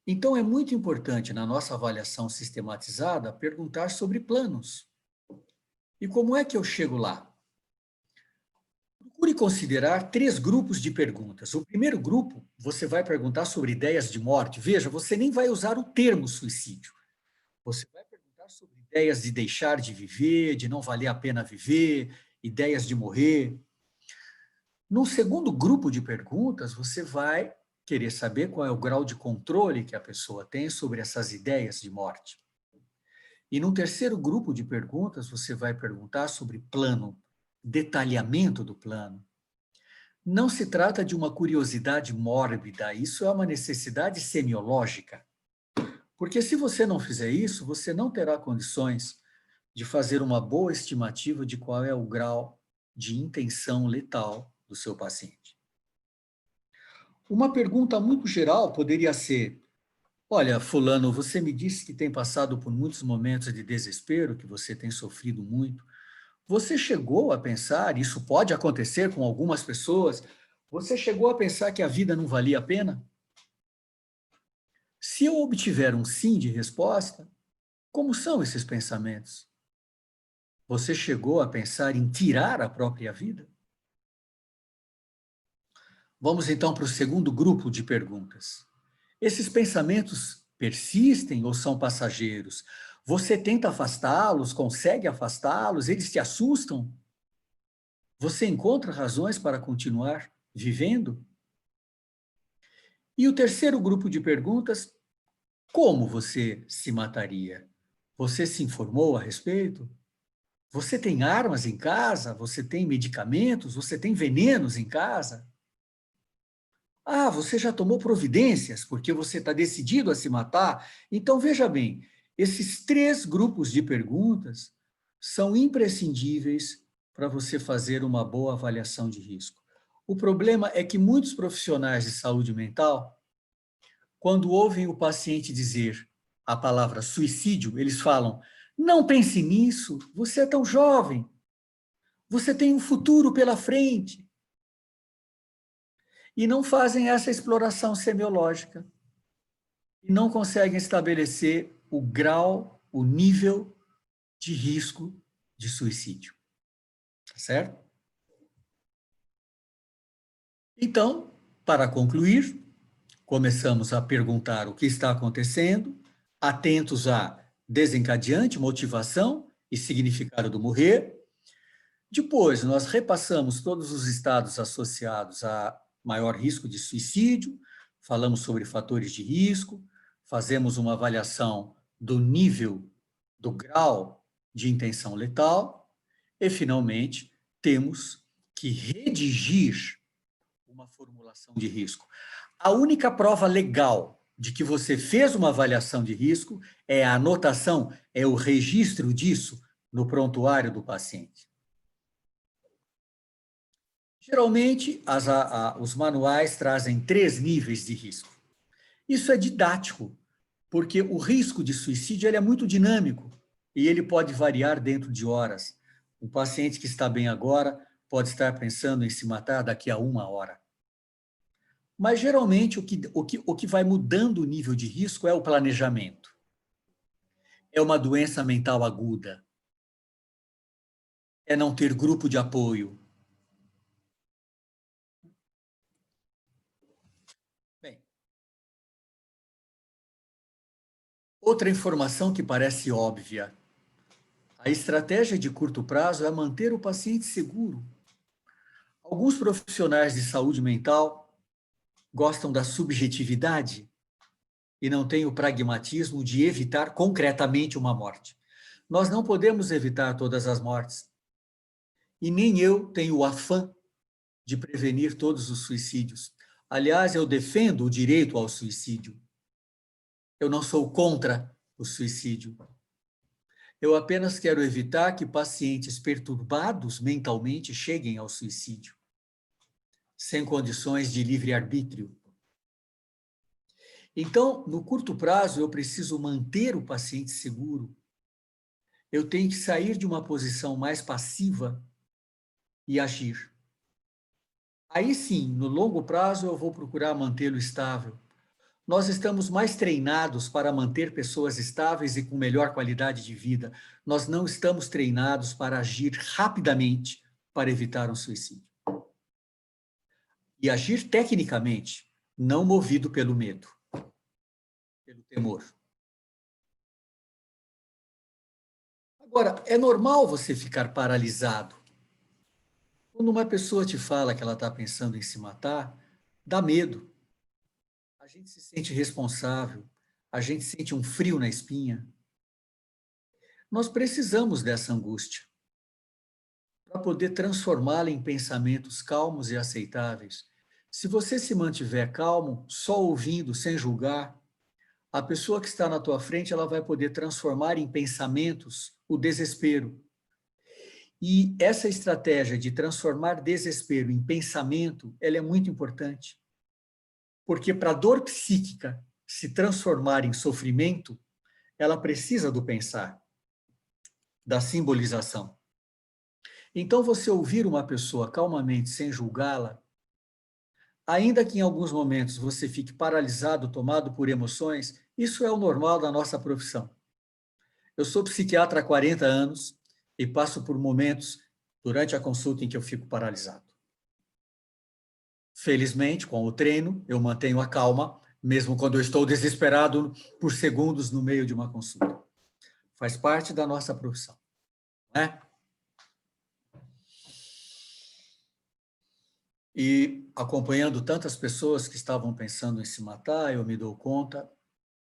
Então, é muito importante, na nossa avaliação sistematizada, perguntar sobre planos. E como é que eu chego lá? Procure considerar 3 grupos de perguntas. O primeiro grupo, você vai perguntar sobre ideias de morte. Veja, você nem vai usar o termo suicídio. Você vai perguntar sobre ideias de deixar de viver, de não valer a pena viver, ideias de morrer. No segundo grupo de perguntas, você vai querer saber qual é o grau de controle que a pessoa tem sobre essas ideias de morte. E no terceiro grupo de perguntas, você vai perguntar sobre plano, detalhamento do plano. Não se trata de uma curiosidade mórbida, isso é uma necessidade semiológica. Porque se você não fizer isso, você não terá condições de fazer uma boa estimativa de qual é o grau de intenção letal do seu paciente. Uma pergunta muito geral poderia ser: olha, fulano, você me disse que tem passado por muitos momentos de desespero, que você tem sofrido muito. Você chegou a pensar, isso pode acontecer com algumas pessoas, você chegou a pensar que a vida não valia a pena? Se eu obtiver um sim de resposta, como são esses pensamentos? Você chegou a pensar em tirar a própria vida? Vamos então para o segundo grupo de perguntas. Esses pensamentos persistem ou são passageiros? Você tenta afastá-los, consegue afastá-los, eles te assustam? Você encontra razões para continuar vivendo? E o terceiro grupo de perguntas: como você se mataria? Você se informou a respeito? Você tem armas em casa? Você tem medicamentos? Você tem venenos em casa? Ah, você já tomou providências porque você está decidido a se matar? Então, veja bem, esses 3 grupos de perguntas são imprescindíveis para você fazer uma boa avaliação de risco. O problema é que muitos profissionais de saúde mental, quando ouvem o paciente dizer a palavra suicídio, eles falam: não pense nisso, você é tão jovem, você tem um futuro pela frente. E não fazem essa exploração semiológica. E não conseguem estabelecer o grau, o nível de risco de suicídio. Tá certo? Então, para concluir, começamos a perguntar o que está acontecendo, atentos a desencadeante, motivação e significado do morrer. Depois, nós repassamos todos os estados associados a maior risco de suicídio, falamos sobre fatores de risco, fazemos uma avaliação do nível, do grau de intenção letal e, finalmente, temos que redigir uma formulação de risco. A única prova legal de que você fez uma avaliação de risco é a anotação, é o registro disso no prontuário do paciente. Geralmente, os manuais trazem 3 níveis de risco. Isso é didático, porque o risco de suicídio ele é muito dinâmico e ele pode variar dentro de horas. Um paciente que está bem agora pode estar pensando em se matar daqui a 1 hora. Mas, geralmente, o que vai mudando o nível de risco é o planejamento. É uma doença mental aguda. É não ter grupo de apoio. Bem, outra informação que parece óbvia. A estratégia de curto prazo é manter o paciente seguro. Alguns profissionais de saúde mental gostam da subjetividade e não têm o pragmatismo de evitar concretamente uma morte. Nós não podemos evitar todas as mortes. E nem eu tenho o afã de prevenir todos os suicídios. Aliás, eu defendo o direito ao suicídio. Eu não sou contra o suicídio. Eu apenas quero evitar que pacientes perturbados mentalmente cheguem ao suicídio, sem condições de livre-arbítrio. Então, no curto prazo, eu preciso manter o paciente seguro. Eu tenho que sair de uma posição mais passiva e agir. Aí sim, no longo prazo, eu vou procurar mantê-lo estável. Nós estamos mais treinados para manter pessoas estáveis e com melhor qualidade de vida. Nós não estamos treinados para agir rapidamente para evitar um suicídio. E agir tecnicamente, não movido pelo medo, pelo temor. Agora, é normal você ficar paralisado. Quando uma pessoa te fala que ela está pensando em se matar, dá medo. A gente se sente responsável, a gente sente um frio na espinha. Nós precisamos dessa angústia para poder transformá-la em pensamentos calmos e aceitáveis. Se você se mantiver calmo, só ouvindo, sem julgar, a pessoa que está na tua frente, ela vai poder transformar em pensamentos o desespero. E essa estratégia de transformar desespero em pensamento, ela é muito importante. Porque para a dor psíquica se transformar em sofrimento, ela precisa do pensar, da simbolização. Então, você ouvir uma pessoa calmamente, sem julgá-la, ainda que em alguns momentos você fique paralisado, tomado por emoções, isso é o normal da nossa profissão. Eu sou psiquiatra há 40 anos e passo por momentos durante a consulta em que eu fico paralisado. Felizmente, com o treino, eu mantenho a calma, mesmo quando eu estou desesperado por segundos no meio de uma consulta. Faz parte da nossa profissão, né? E acompanhando tantas pessoas que estavam pensando em se matar, eu me dou conta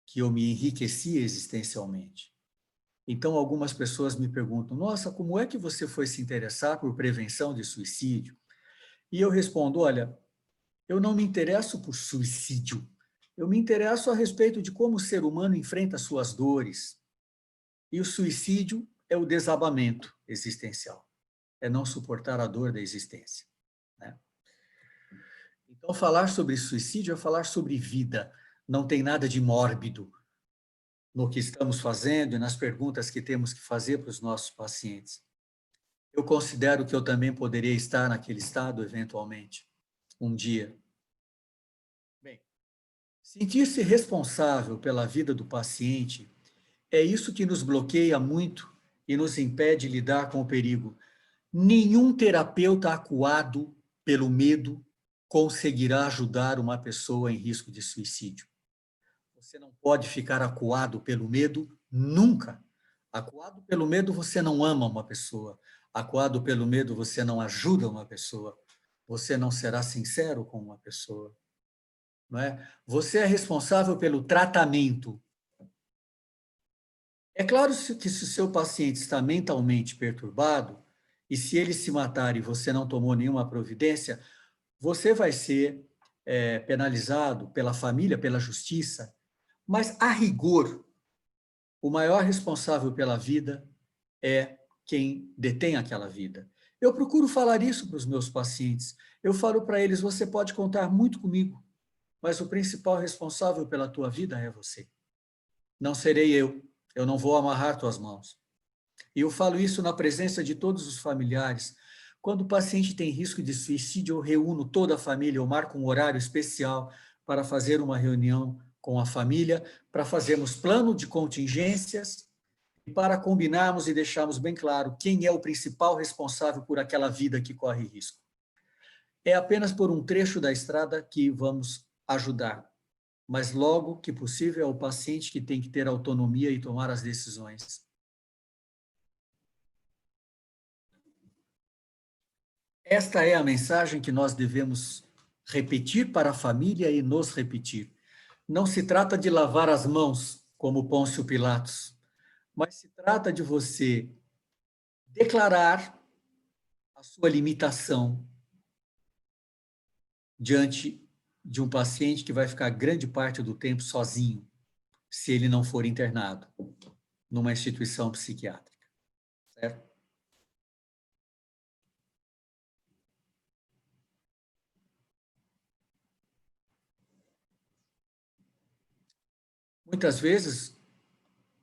que eu me enriqueci existencialmente. Então, algumas pessoas me perguntam, nossa, como é que você foi se interessar por prevenção de suicídio? E eu respondo, olha, eu não me interesso por suicídio, eu me interesso a respeito de como o ser humano enfrenta suas dores. E o suicídio é o desabamento existencial, é não suportar a dor da existência, né? Então, falar sobre suicídio é falar sobre vida, não tem nada de mórbido no que estamos fazendo e nas perguntas que temos que fazer para os nossos pacientes. Eu considero que eu também poderia estar naquele estado, eventualmente, um dia. Bem, sentir-se responsável pela vida do paciente é isso que nos bloqueia muito e nos impede de lidar com o perigo. Nenhum terapeuta acuado pelo medo conseguirá ajudar uma pessoa em risco de suicídio. Você não pode ficar acuado pelo medo nunca. Acuado pelo medo, você não ama uma pessoa. Acuado pelo medo, você não ajuda uma pessoa. Você não será sincero com uma pessoa. Não é? Você é responsável pelo tratamento. É claro que se o seu paciente está mentalmente perturbado, e se ele se matar e você não tomou nenhuma providência, você vai ser penalizado pela família, pela justiça, mas, a rigor, o maior responsável pela vida é quem detém aquela vida. Eu procuro falar isso para os meus pacientes. Eu falo para eles, você pode contar muito comigo, mas o principal responsável pela tua vida é você. Não serei eu não vou amarrar tuas mãos. E eu falo isso na presença de todos os familiares. Quando o paciente tem risco de suicídio, eu reúno toda a família, eu marco um horário especial para fazer uma reunião com a família, para fazermos plano de contingências e para combinarmos e deixarmos bem claro quem é o principal responsável por aquela vida que corre risco. É apenas por um trecho da estrada que vamos ajudar, mas logo que possível é o paciente que tem que ter autonomia e tomar as decisões. Esta é a mensagem que nós devemos repetir para a família e nos repetir. Não se trata de lavar as mãos, como Pôncio Pilatos, mas se trata de você declarar a sua limitação diante de um paciente que vai ficar grande parte do tempo sozinho, se ele não for internado numa instituição psiquiátrica, certo? Muitas vezes,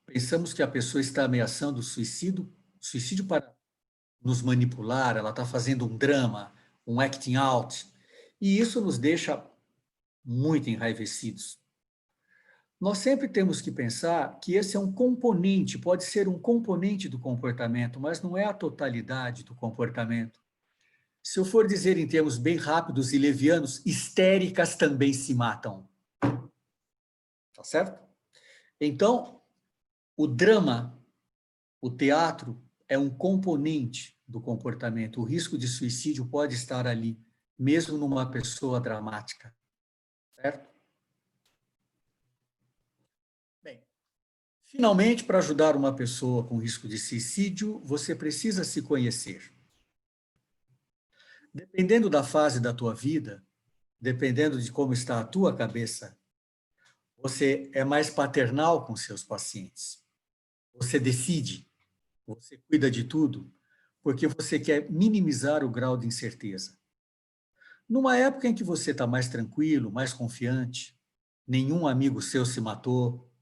pensamos que a pessoa está ameaçando o suicídio para nos manipular, ela está fazendo um drama, um acting out, e isso nos deixa muito enraivecidos. Nós sempre temos que pensar que esse é um componente, pode ser um componente do comportamento, mas não é a totalidade do comportamento. Se eu for dizer em termos bem rápidos e levianos, histéricas também se matam. Tá certo? Então, o drama, o teatro, é um componente do comportamento. O risco de suicídio pode estar ali, mesmo numa pessoa dramática. Certo? Bem, finalmente, para ajudar uma pessoa com risco de suicídio, você precisa se conhecer. Dependendo da fase da tua vida, dependendo de como está a tua cabeça, você é mais paternal com seus pacientes. Você decide, você cuida de tudo, porque você quer minimizar o grau de incerteza. Numa época em que você está mais tranquilo, mais confiante, nenhum amigo seu se matou,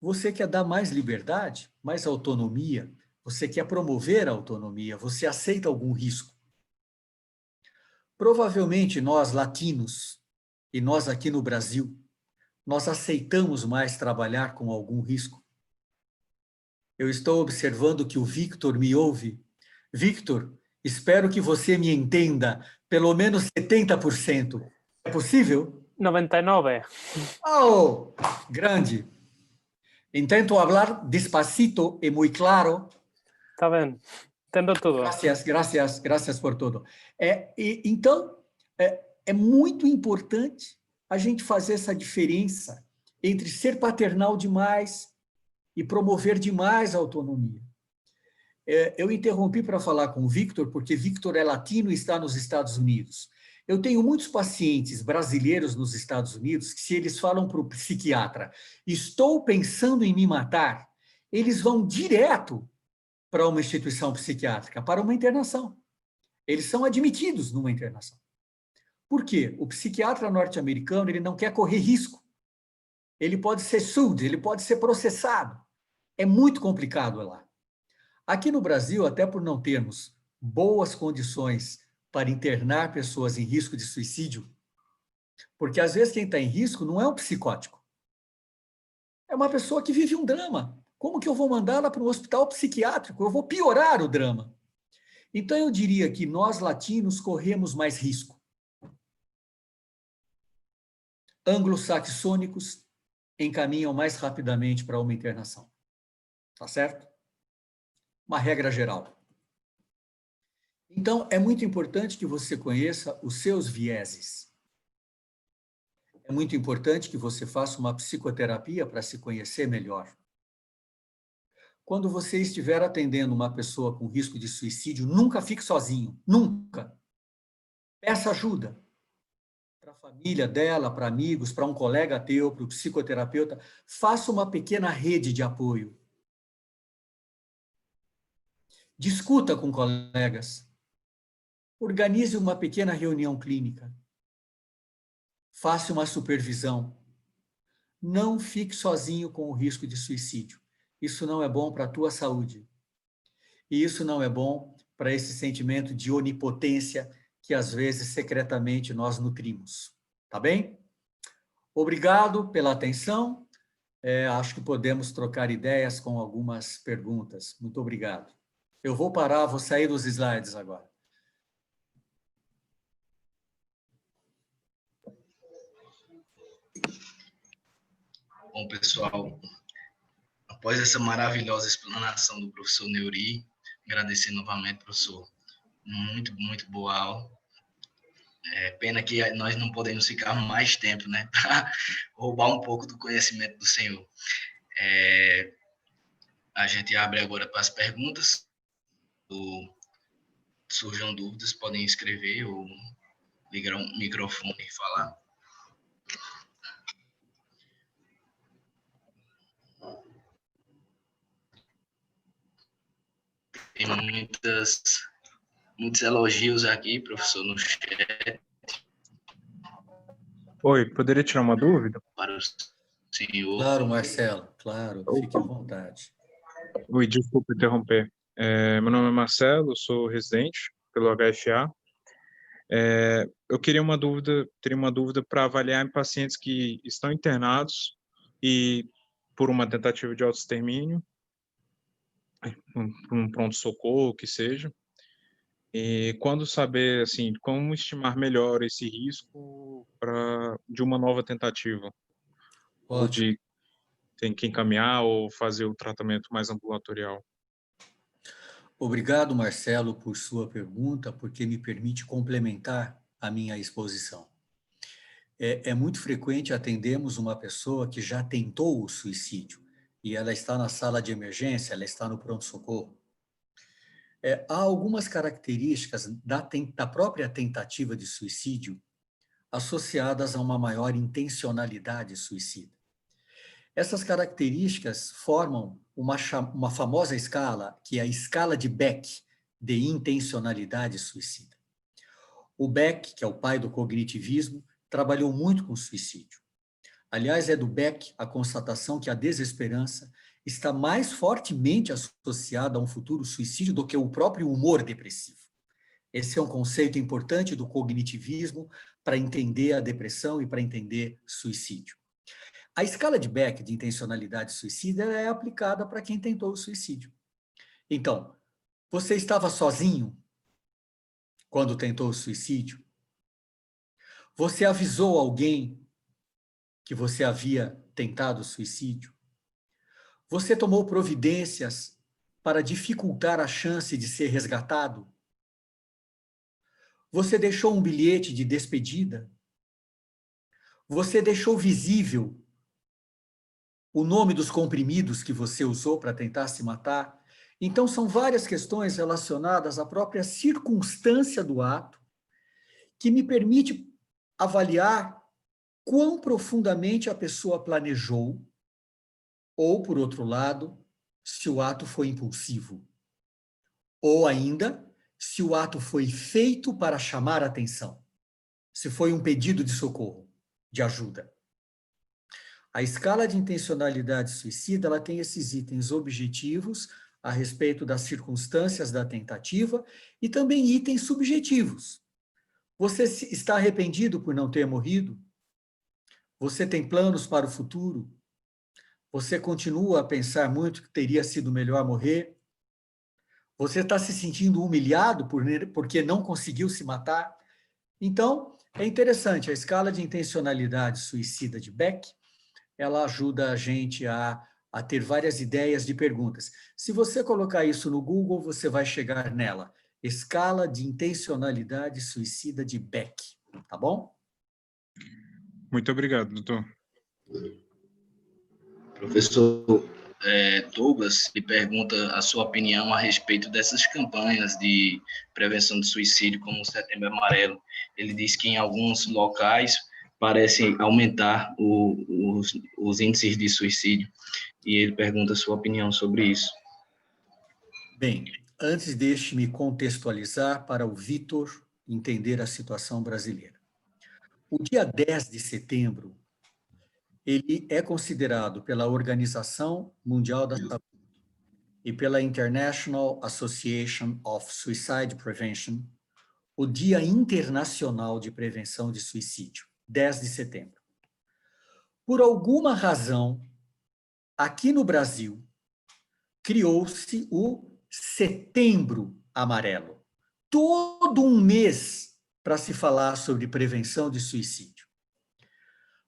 você quer dar mais liberdade, mais autonomia, você quer promover a autonomia, você aceita algum risco. Provavelmente nós, latinos, e nós aqui no Brasil, nós aceitamos mais trabalhar com algum risco. Eu estou observando que o Victor me ouve. Victor, espero que você me entenda, pelo menos 70%. É possível? 99. Oh, grande. Intento falar despacito e muito claro. Está bem. Entendo tudo. Graças por tudo. Então, é muito importante a gente fazer essa diferença entre ser paternal demais e promover demais a autonomia. Eu interrompi para falar com o Victor, porque Victor é latino e está nos Estados Unidos. Eu tenho muitos pacientes brasileiros nos Estados Unidos que, se eles falam para o psiquiatra, estou pensando em me matar, eles vão direto para uma instituição psiquiátrica, para uma internação. Eles são admitidos numa internação. Por quê? O psiquiatra norte-americano, ele não quer correr risco. Ele pode ser sued, ele pode ser processado. É muito complicado lá. Aqui no Brasil, até por não termos boas condições para internar pessoas em risco de suicídio, porque às vezes quem está em risco não é um psicótico. É uma pessoa que vive um drama. Como que eu vou mandá-la para um hospital psiquiátrico? Eu vou piorar o drama. Então, eu diria que nós, latinos, corremos mais risco. Anglo-saxônicos encaminham mais rapidamente para uma internação. Tá certo? Uma regra geral. Então, é muito importante que você conheça os seus vieses. É muito importante que você faça uma psicoterapia para se conhecer melhor. Quando você estiver atendendo uma pessoa com risco de suicídio, nunca fique sozinho, nunca. Peça ajuda para a família dela, para amigos, para um colega teu, para o psicoterapeuta. Faça uma pequena rede de apoio. Discuta com colegas. Organize uma pequena reunião clínica. Faça uma supervisão. Não fique sozinho com o risco de suicídio. Isso não é bom para a tua saúde. E isso não é bom para esse sentimento de onipotência que, às vezes, secretamente nós nutrimos. Tá bem? Obrigado pela atenção. Acho que podemos trocar ideias com algumas perguntas. Muito obrigado. Eu vou parar, vou sair dos slides agora. Bom, pessoal, após essa maravilhosa explanação do professor Neuri, agradecer novamente, professor. Muito, muito boa aula. Pena que nós não podemos ficar mais tempo, né, para roubar um pouco do conhecimento do senhor. A gente abre agora para as perguntas. Surjam dúvidas, podem escrever ou ligar o microfone e falar. Tem muitos elogios aqui, professor, no chat. Oi, poderia tirar uma dúvida? Para o senhor. Claro, Marcelo, claro, fique à vontade. Oi, desculpa interromper. Meu nome é Marcelo, sou residente pelo HFA. Eu teria uma dúvida para avaliar em pacientes que estão internados e por uma tentativa de autoextermínio, um pronto-socorro, que seja. E quando saber, assim, como estimar melhor esse risco de uma nova tentativa? Ou de tem que encaminhar ou fazer o tratamento mais ambulatorial? Obrigado, Marcelo, por sua pergunta, porque me permite complementar a minha exposição. É muito frequente atendermos uma pessoa que já tentou o suicídio e ela está na sala de emergência, ela está no pronto-socorro. Há algumas características da própria tentativa de suicídio associadas a uma maior intencionalidade suicida. Essas características formam uma famosa escala, que é a escala de Beck, de intencionalidade suicida. O Beck, que é o pai do cognitivismo, trabalhou muito com suicídio. Aliás, é do Beck a constatação que a desesperança está mais fortemente associada a um futuro suicídio do que o próprio humor depressivo. Esse é um conceito importante do cognitivismo para entender a depressão e para entender suicídio. A escala de Beck de intencionalidade suicida é aplicada para quem tentou o suicídio. Então, você estava sozinho quando tentou o suicídio? Você avisou alguém que você havia tentado o suicídio? Você tomou providências para dificultar a chance de ser resgatado? Você deixou um bilhete de despedida? Você deixou visível o nome dos comprimidos que você usou para tentar se matar? Então, são várias questões relacionadas à própria circunstância do ato que me permite avaliar quão profundamente a pessoa planejou ou, por outro lado, se o ato foi impulsivo. Ou ainda, se o ato foi feito para chamar a atenção. Se foi um pedido de socorro, de ajuda. A escala de intencionalidade suicida, ela tem esses itens objetivos a respeito das circunstâncias da tentativa e também itens subjetivos. Você está arrependido por não ter morrido? Você tem planos para o futuro? Você continua a pensar muito que teria sido melhor morrer? Você está se sentindo humilhado porque não conseguiu se matar? Então, é interessante, a escala de intencionalidade suicida de Beck, ela ajuda a gente a ter várias ideias de perguntas. Se você colocar isso no Google, você vai chegar nela. Escala de intencionalidade suicida de Beck, tá bom? Muito obrigado, doutor. Professor Douglas me pergunta a sua opinião a respeito dessas campanhas de prevenção de suicídio, como o Setembro Amarelo. Ele diz que em alguns locais parecem aumentar os índices de suicídio, e ele pergunta a sua opinião sobre isso. Bem, antes deixe-me contextualizar para o Vitor entender a situação brasileira. O dia 10 de setembro, ele é considerado pela Organização Mundial da Saúde e pela International Association of Suicide Prevention, o Dia Internacional de Prevenção de Suicídio, 10 de setembro. Por alguma razão, aqui no Brasil, criou-se o Setembro Amarelo. Todo um mês para se falar sobre prevenção de suicídio.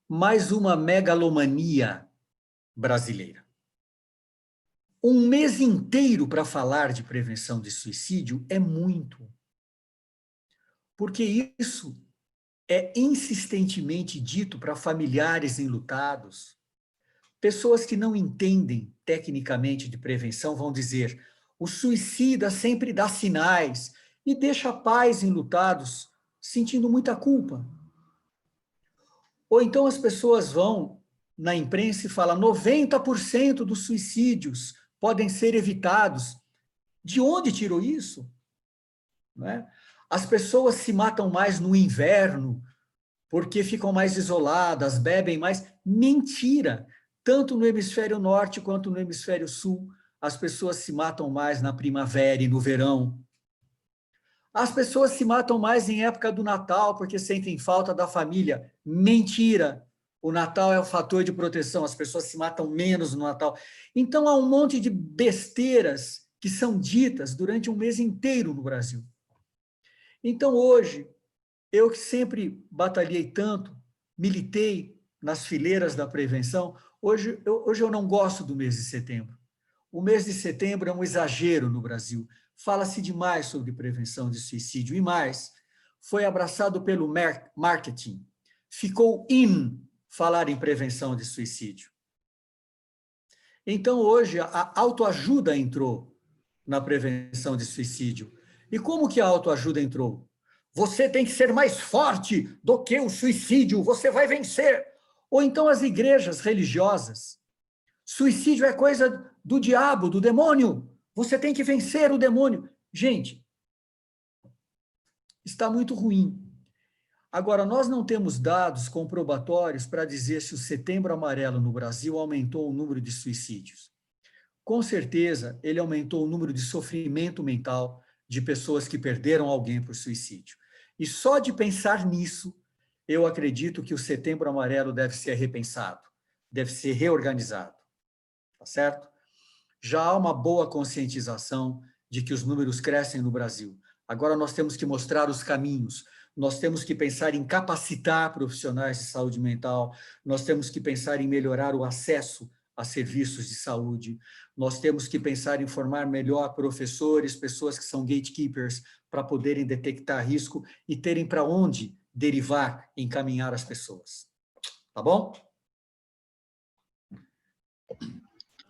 Mais uma megalomania brasileira. Um mês inteiro para falar de prevenção de suicídio é muito. Porque isso é insistentemente dito para familiares enlutados. Pessoas que não entendem tecnicamente de prevenção vão dizer: o suicida sempre dá sinais e deixa pais enlutados sentindo muita culpa. Ou então as pessoas vão na imprensa e falam: 90% dos suicídios podem ser evitados. De onde tirou isso? Não é? As pessoas se matam mais no inverno porque ficam mais isoladas, bebem mais. Mentira! Tanto no hemisfério norte quanto no hemisfério sul, as pessoas se matam mais na primavera e no verão. As pessoas se matam mais em época do Natal porque sentem falta da família. Mentira! O Natal é o fator de proteção, as pessoas se matam menos no Natal. Então, há um monte de besteiras que são ditas durante um mês inteiro no Brasil. Então, hoje, eu que sempre batalhei tanto, militei nas fileiras da prevenção, hoje eu não gosto do mês de setembro. O mês de setembro é um exagero no Brasil. Fala-se demais sobre prevenção de suicídio. E mais, foi abraçado pelo marketing. Ficou in falar em prevenção de suicídio. Então, hoje, a autoajuda entrou na prevenção de suicídio. E como que a autoajuda entrou? Você tem que ser mais forte do que o suicídio, você vai vencer. Ou então as igrejas religiosas. Suicídio é coisa do diabo, do demônio. Você tem que vencer o demônio. Gente, está muito ruim. Agora, nós não temos dados comprobatórios para dizer se o Setembro Amarelo no Brasil aumentou o número de suicídios. Com certeza, ele aumentou o número de sofrimento mental de pessoas que perderam alguém por suicídio. E só de pensar nisso, eu acredito que o Setembro Amarelo deve ser repensado, deve ser reorganizado. Tá certo? Já há uma boa conscientização de que os números crescem no Brasil. Agora nós temos que mostrar os caminhos, nós temos que pensar em capacitar profissionais de saúde mental, nós temos que pensar em melhorar o acesso a serviços de saúde, nós temos que pensar em formar melhor professores, pessoas que são gatekeepers, para poderem detectar risco e terem para onde derivar, encaminhar as pessoas. Tá bom?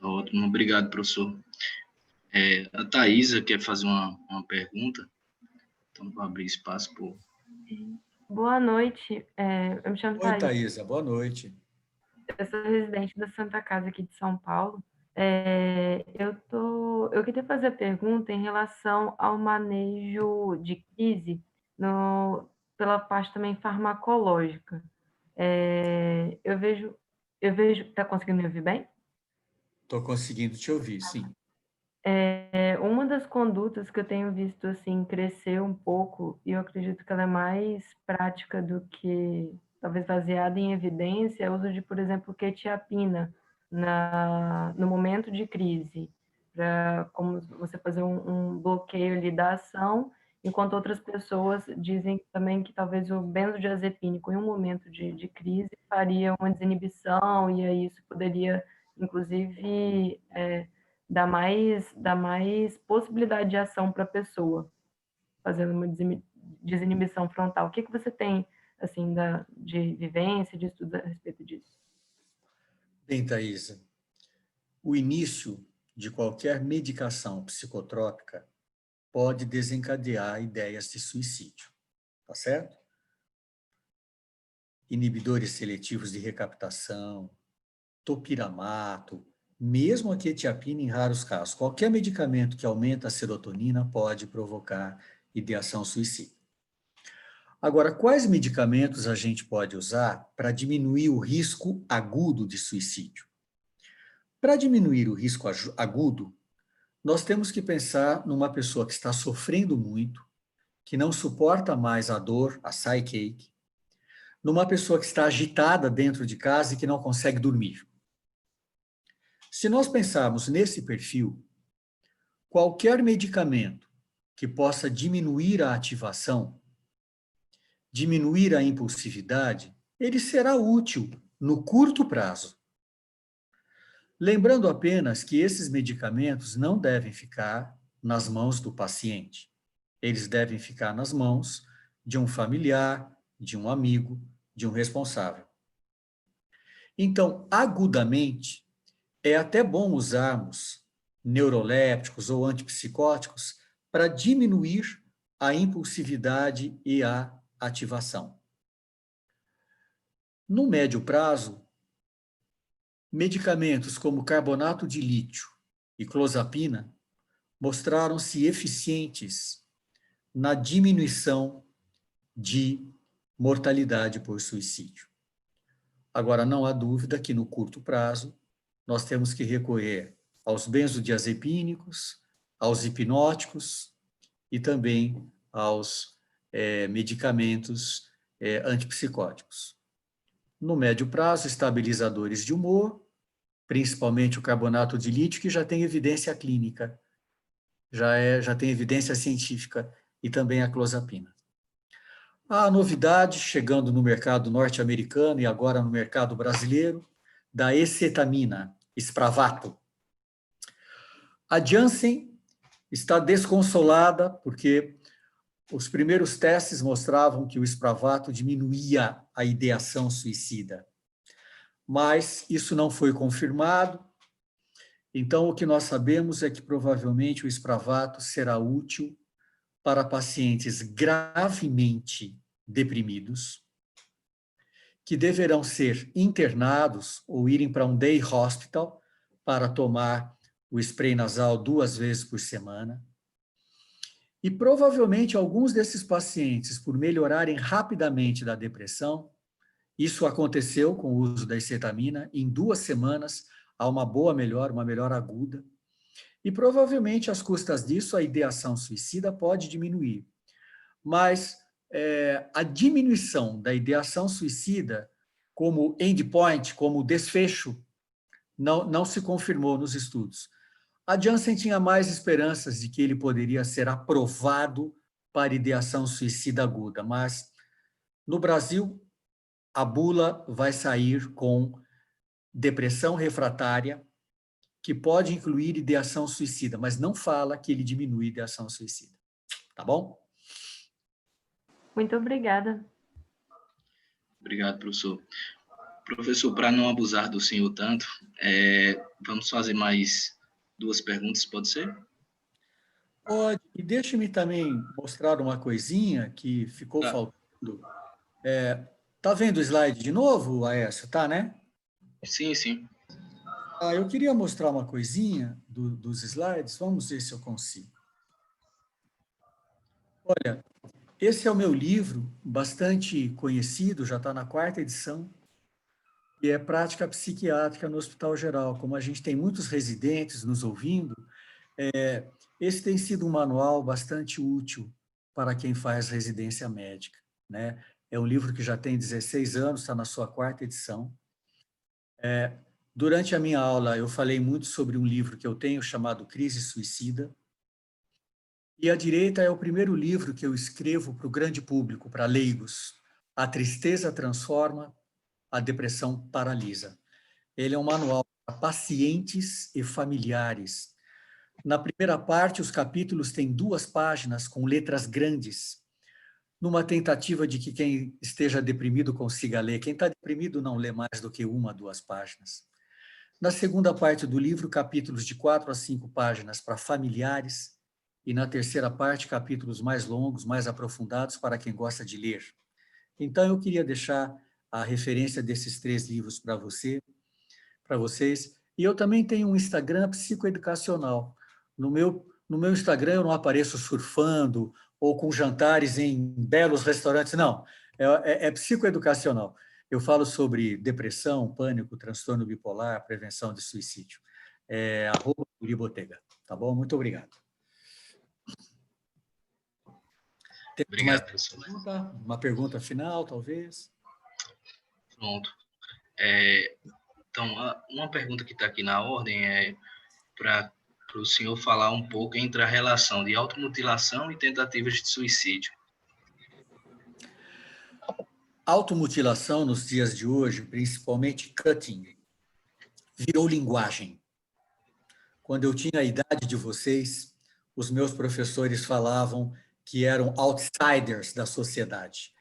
Ótimo, obrigado, professor. A Thaisa quer fazer uma pergunta, então vou abrir espaço por... Boa noite, eu me chamo Oi, Thaisa, boa noite. Eu sou residente da Santa Casa aqui de São Paulo. Eu queria fazer a pergunta em relação ao manejo de crise pela parte também farmacológica. Eu vejo, está conseguindo me ouvir bem? Estou conseguindo te ouvir, sim. Uma das condutas que eu tenho visto assim crescer um pouco, e eu acredito que ela é mais prática do que talvez baseada em evidência, é o uso de, por exemplo, quetiapina no momento de crise, para como você fazer um bloqueio ali da ação, enquanto outras pessoas dizem também que talvez o benzodiazepínico em um momento de crise faria uma desinibição, e aí isso poderia, inclusive, dá mais possibilidade de ação para a pessoa, fazendo uma desinibição frontal. O que você tem assim de vivência, de estudo a respeito disso? Bem, Thaisa, o início de qualquer medicação psicotrópica pode desencadear ideias de suicídio, tá certo? Inibidores seletivos de recaptação, topiramato, mesmo a quetiapina em raros casos. Qualquer medicamento que aumenta a serotonina pode provocar ideação suicida. Agora, quais medicamentos a gente pode usar para diminuir o risco agudo de suicídio? Para diminuir o risco agudo, nós temos que pensar numa pessoa que está sofrendo muito, que não suporta mais a dor, a psyche, numa pessoa que está agitada dentro de casa e que não consegue dormir. Se nós pensarmos nesse perfil, qualquer medicamento que possa diminuir a ativação, diminuir a impulsividade, ele será útil no curto prazo. Lembrando apenas que esses medicamentos não devem ficar nas mãos do paciente. Eles devem ficar nas mãos de um familiar, de um amigo, de um responsável. Então, agudamente, é até bom usarmos neurolépticos ou antipsicóticos para diminuir a impulsividade e a ativação. No médio prazo, medicamentos como carbonato de lítio e clozapina mostraram-se eficientes na diminuição de mortalidade por suicídio. Agora, não há dúvida que no curto prazo nós temos que recorrer aos benzodiazepínicos, aos hipnóticos e também aos medicamentos antipsicóticos. No médio prazo, estabilizadores de humor, principalmente o carbonato de lítio, que já tem evidência clínica, já tem evidência científica, e também a clozapina. A novidade, chegando no mercado norte-americano e agora no mercado brasileiro, da escetamina, Spravato. A Janssen está desconsolada porque os primeiros testes mostravam que o Spravato diminuía a ideação suicida. Mas isso não foi confirmado. Então, o que nós sabemos é que provavelmente o Spravato será útil para pacientes gravemente deprimidos, que deverão ser internados ou irem para um day hospital para tomar o spray nasal 2 vezes por semana. E provavelmente alguns desses pacientes, por melhorarem rapidamente da depressão, isso aconteceu com o uso da escetamina, em 2 semanas há uma boa melhora, uma melhora aguda. E provavelmente, às custas disso, a ideação suicida pode diminuir. Mas a diminuição da ideação suicida como endpoint, como desfecho, não se confirmou nos estudos. A Janssen tinha mais esperanças de que ele poderia ser aprovado para ideação suicida aguda, mas no Brasil, a bula vai sair com depressão refratária, que pode incluir ideação suicida, mas não fala que ele diminui ideação suicida. Tá bom? Muito obrigada. Obrigado, professor. Professor, para não abusar do senhor tanto, vamos fazer mais 2 perguntas, pode ser? Pode. E deixe-me também mostrar uma coisinha que ficou faltando. Tá vendo o slide de novo, Aécio? Tá, né? Sim, sim. Eu queria mostrar uma coisinha dos slides. Vamos ver se eu consigo. Olha, esse é o meu livro, bastante conhecido, já está na 4ª edição, e é Prática Psiquiátrica no Hospital Geral. Como a gente tem muitos residentes nos ouvindo, esse tem sido um manual bastante útil para quem faz residência médica, né? É um livro que já tem 16 anos, está na sua 4ª edição. Durante a minha aula, eu falei muito sobre um livro que eu tenho chamado Crise Suicida. E à direita é o primeiro livro que eu escrevo para o grande público, para leigos. A tristeza transforma, a depressão paralisa. Ele é um manual para pacientes e familiares. Na primeira parte, os capítulos têm 2 páginas com letras grandes, numa tentativa de que quem esteja deprimido consiga ler. Quem está deprimido não lê mais do que 1 a 2 páginas. Na segunda parte do livro, capítulos de 4 a 5 páginas para familiares, e na terceira parte, capítulos mais longos, mais aprofundados para quem gosta de ler. Então, eu queria deixar a referência desses 3 livros para vocês. E eu também tenho um Instagram psicoeducacional. No meu Instagram, eu não apareço surfando ou com jantares em belos restaurantes, não. É psicoeducacional. Eu falo sobre depressão, pânico, transtorno bipolar, prevenção de suicídio. @Guri Botega. Tá bom? Muito obrigado. Temos Obrigado, mais professor. uma pergunta final, talvez? Pronto. Então, uma pergunta que está aqui na ordem é para o senhor falar um pouco entre a relação de automutilação e tentativas de suicídio. Automutilação nos dias de hoje, principalmente cutting, virou linguagem. Quando eu tinha a idade de vocês, os meus professores falavam que eram outsiders da sociedade.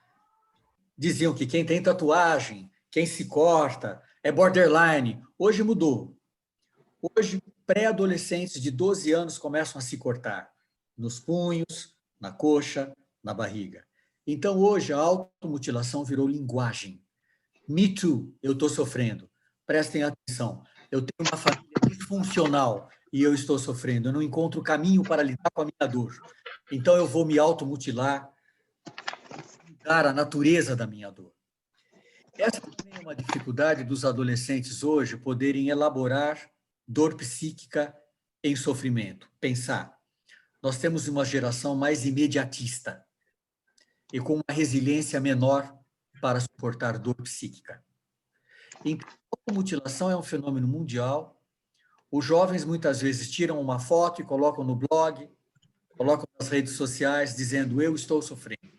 Diziam que quem tem tatuagem, quem se corta, é borderline. Hoje mudou. Hoje, pré-adolescentes de 12 anos começam a se cortar nos punhos, na coxa, na barriga. Então, hoje, a automutilação virou linguagem. Me too, eu estou sofrendo. Prestem atenção. Eu tenho uma família disfuncional e eu estou sofrendo. Eu não encontro caminho para lidar com a minha dor. Então, eu vou me automutilar, mudar a natureza da minha dor. Essa também é uma dificuldade dos adolescentes hoje poderem elaborar dor psíquica em sofrimento. Pensar. Nós temos uma geração mais imediatista e com uma resiliência menor para suportar dor psíquica. Então, a automutilação é um fenômeno mundial. Os jovens muitas vezes tiram uma foto e colocam no blog, colocam nas redes sociais dizendo eu estou sofrendo.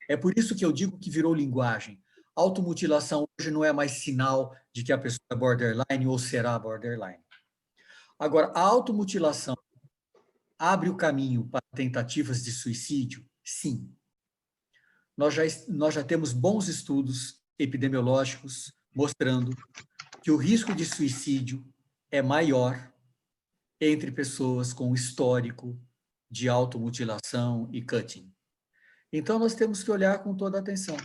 É por isso que eu digo que virou linguagem. Automutilação hoje não é mais sinal de que a pessoa é borderline ou será borderline. Agora, a automutilação abre o caminho para tentativas de suicídio? Sim. Nós já temos bons estudos epidemiológicos mostrando que o risco de suicídio é maior entre pessoas com histórico de automutilação e cutting. Então, nós temos que olhar com toda a atenção,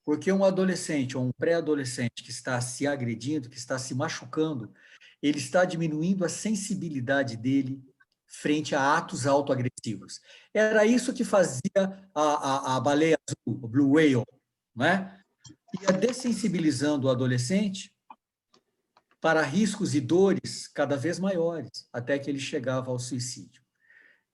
porque um adolescente ou um pré-adolescente que está se agredindo, que está se machucando, ele está diminuindo a sensibilidade dele frente a atos autoagressivos. Era isso que fazia a baleia azul, o Blue Whale, não é? Ia dessensibilizando o adolescente para riscos e dores cada vez maiores, até que ele chegava ao suicídio.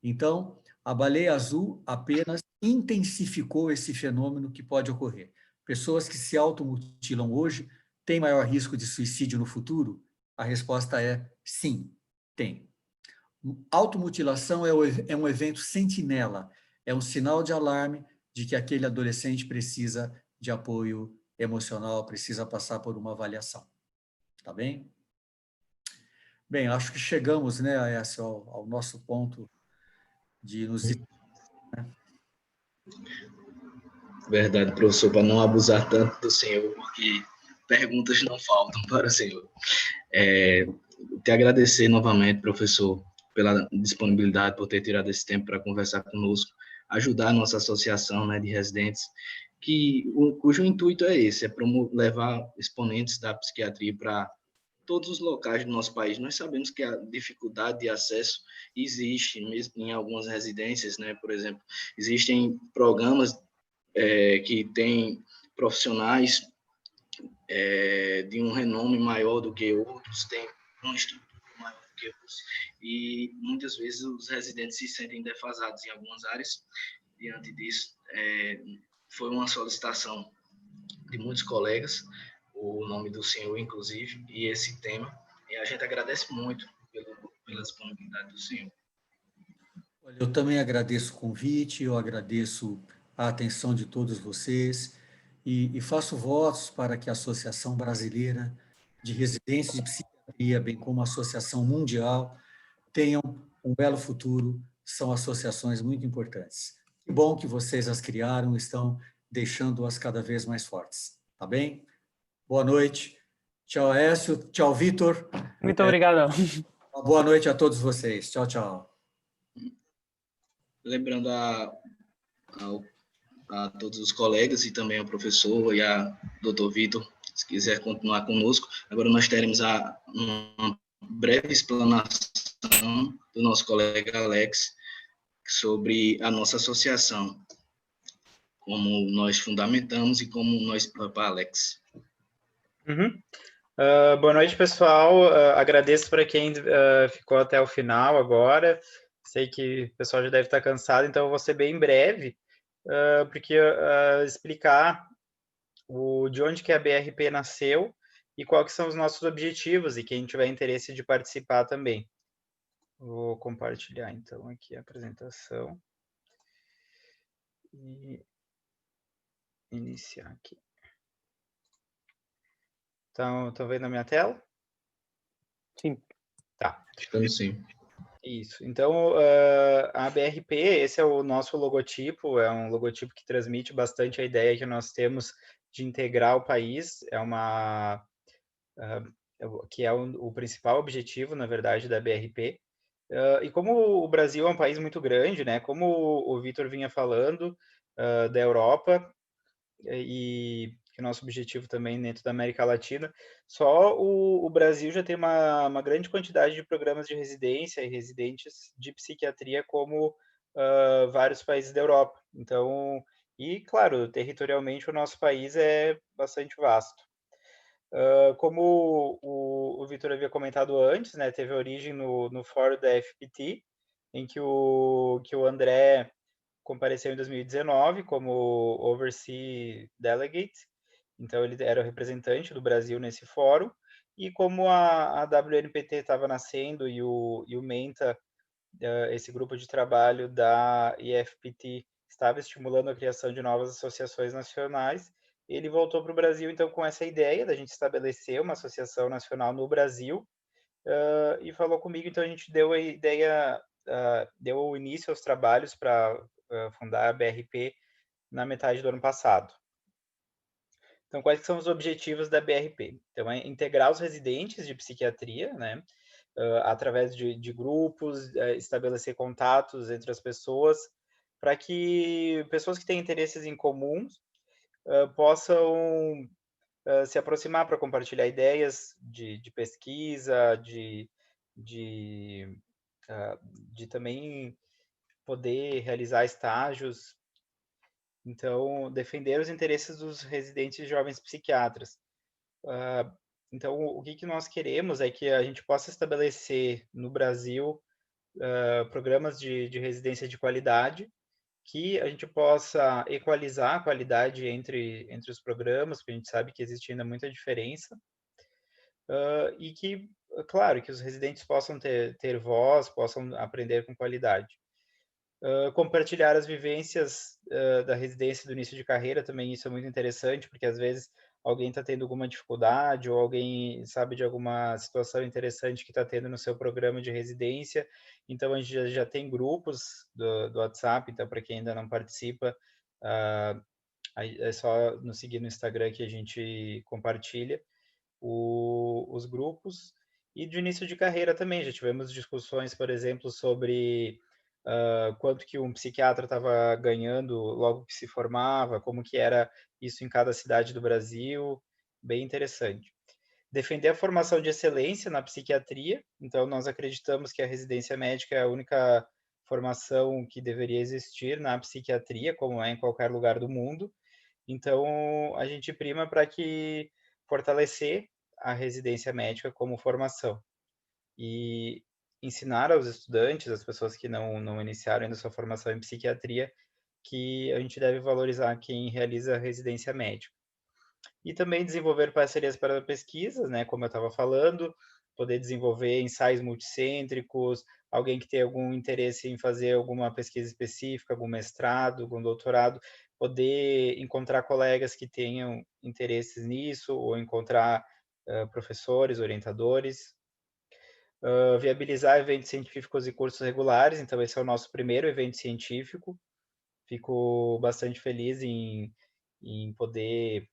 Então, a baleia azul apenas intensificou esse fenômeno que pode ocorrer. Pessoas que se automutilam hoje têm maior risco de suicídio no futuro? A resposta é sim, tem. Automutilação é um evento sentinela, é um sinal de alarme de que aquele adolescente precisa de apoio emocional, precisa passar por uma avaliação. Tá bem? Bem, acho que chegamos, né, Aécio, ao nosso ponto de nos... Né? Verdade, professor, para não abusar tanto do senhor, porque perguntas não faltam para o senhor. Te agradecer novamente, professor, pela disponibilidade, por ter tirado esse tempo para conversar conosco, ajudar a nossa associação, né, de residentes, cujo intuito é esse, levar exponentes da psiquiatria para todos os locais do nosso país. Nós sabemos que a dificuldade de acesso existe mesmo em algumas residências, né? Por exemplo, existem programas que têm profissionais de um renome maior do que outros, têm uma estrutura maior do que outros, e muitas vezes os residentes se sentem defasados em algumas áreas. Diante disso, foi uma solicitação de muitos colegas, o nome do senhor, inclusive, e esse tema, e a gente agradece muito pela disponibilidade do senhor. Eu também agradeço o convite, eu agradeço a atenção de todos vocês e faço votos para que a Associação Brasileira de Residências de Psiquiatria, bem como a Associação Mundial, tenham um belo futuro, são associações muito importantes. Que bom que vocês as criaram, estão deixando-as cada vez mais fortes, tá bem? Boa noite. Tchau, Aécio. Tchau, Vitor. Muito obrigado. Uma boa noite a todos vocês. Tchau, tchau. Lembrando a todos os colegas e também ao professor e a doutor Vitor, se quiser continuar conosco. Agora nós teremos uma breve explanação do nosso colega Alex sobre a nossa associação, como nós fundamentamos e como nós... Alex. Uhum. Boa noite, pessoal. Agradeço para quem ficou até o final agora. Sei que o pessoal já deve estar cansado, então eu vou ser bem breve, porque explicar de onde que a BRP nasceu e quais que são os nossos objetivos, e quem tiver interesse de participar também. Vou compartilhar, então, aqui a apresentação. E iniciar aqui. Então, estão vendo a minha tela? Sim. Tá. Estamos sim. Isso. Então, a BRP, esse é o nosso logotipo, é um logotipo que transmite bastante a ideia que nós temos de integrar o país, que é o principal objetivo, na verdade, da BRP. E como o Brasil é um país muito grande, né, como o Vitor vinha falando, da Europa, e que o nosso objetivo também dentro da América Latina, só o Brasil já tem uma grande quantidade de programas de residência e residentes de psiquiatria como vários países da Europa. Então, e claro, territorialmente o nosso país é bastante vasto. Como o Vitor havia comentado antes, né, teve origem no fórum da FPT, em que o André compareceu em 2019 como Overseas Delegate, então ele era o representante do Brasil nesse fórum, e como a WNPT estava nascendo e o MENTA, esse grupo de trabalho da IFPT, estava estimulando a criação de novas associações nacionais, ele voltou para o Brasil, então, com essa ideia da gente estabelecer uma associação nacional no Brasil, e falou comigo, então a gente deu a ideia, deu o início aos trabalhos para fundar a BRP na metade do ano passado. Então, quais são os objetivos da BRP? Então, é integrar os residentes de psiquiatria, né, através de grupos, estabelecer contatos entre as pessoas, para que pessoas que têm interesses em comuns possam se aproximar para compartilhar ideias de pesquisa, de também poder realizar estágios. Então, defender os interesses dos residentes jovens psiquiatras. Então, o que nós queremos é que a gente possa estabelecer no Brasil programas de residência de qualidade, que a gente possa equalizar a qualidade entre os programas, porque a gente sabe que existe ainda muita diferença, e que, claro, que os residentes possam ter voz, possam aprender com qualidade. Compartilhar as vivências da residência do início de carreira também, isso é muito interessante, porque às vezes alguém está tendo alguma dificuldade ou alguém sabe de alguma situação interessante que está tendo no seu programa de residência, então a gente já tem grupos do WhatsApp, então para quem ainda não participa, é só nos seguir no Instagram que a gente compartilha os grupos. E de início de carreira também, já tivemos discussões, por exemplo, sobre quanto que um psiquiatra estava ganhando logo que se formava, como que era isso em cada cidade do Brasil, bem interessante. Defender a formação de excelência na psiquiatria, então nós acreditamos que a residência médica é a única formação que deveria existir na psiquiatria, como é em qualquer lugar do mundo. Então, a gente prima para que fortalecer a residência médica como formação e ensinar aos estudantes, as pessoas que não iniciaram ainda sua formação em psiquiatria, que a gente deve valorizar quem realiza a residência médica. E também desenvolver parcerias para pesquisas, né, como eu estava falando, poder desenvolver ensaios multicêntricos, alguém que tem algum interesse em fazer alguma pesquisa específica, algum mestrado, algum doutorado, poder encontrar colegas que tenham interesses nisso, ou encontrar professores, orientadores. Viabilizar eventos científicos e cursos regulares, então esse é o nosso primeiro evento científico. Fico bastante feliz em poder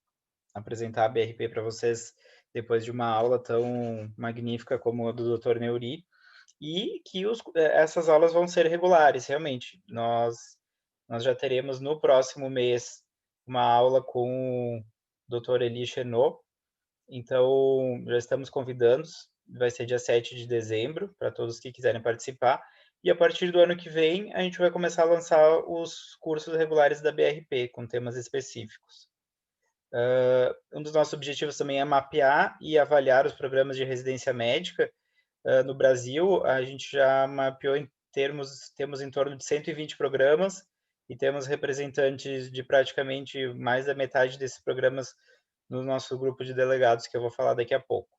apresentar a BRP para vocês depois de uma aula tão magnífica como a do Dr. Neuri, e que essas aulas vão ser regulares, realmente. Nós já teremos no próximo mês uma aula com o Dr. Eli Chenot, então já estamos convidando, vai ser dia 7 de dezembro, para todos que quiserem participar, e a partir do ano que vem a gente vai começar a lançar os cursos regulares da BRP, com temas específicos. Um dos nossos objetivos também é mapear e avaliar os programas de residência médica. No Brasil, a gente já mapeou temos em torno de 120 programas e temos representantes de praticamente mais da metade desses programas no nosso grupo de delegados, que eu vou falar daqui a pouco.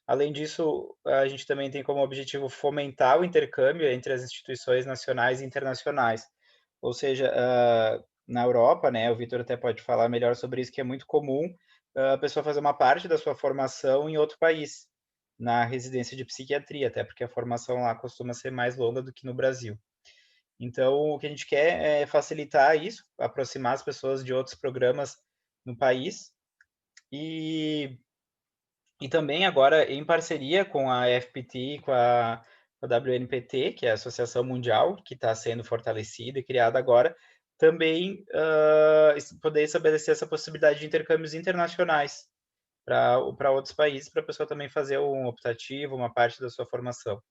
Além disso, a gente também tem como objetivo fomentar o intercâmbio entre as instituições nacionais e internacionais. Ou seja, na Europa, né, o Vitor até pode falar melhor sobre isso, que é muito comum a pessoa fazer uma parte da sua formação em outro país, na residência de psiquiatria, até porque a formação lá costuma ser mais longa do que no Brasil. Então, o que a gente quer é facilitar isso, aproximar as pessoas de outros programas no país e também agora em parceria com a FPT, com a WNPT, que é a Associação Mundial, que está sendo fortalecida e criada agora, também poder estabelecer essa possibilidade de intercâmbios internacionais para outros países, para a pessoa também fazer um optativo, uma parte da sua formação.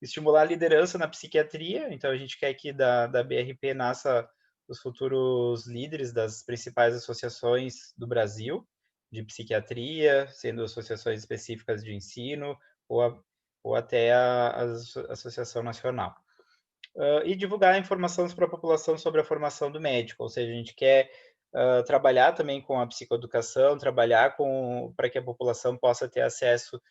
Estimular a liderança na psiquiatria, então a gente quer que da BRP nasça os futuros líderes das principais associações do Brasil, de psiquiatria, sendo associações específicas de ensino, ou até a Associação Nacional. E divulgar informações para a população sobre a formação do médico, ou seja, a gente quer trabalhar também com a psicoeducação, trabalhar para que a população possa ter acesso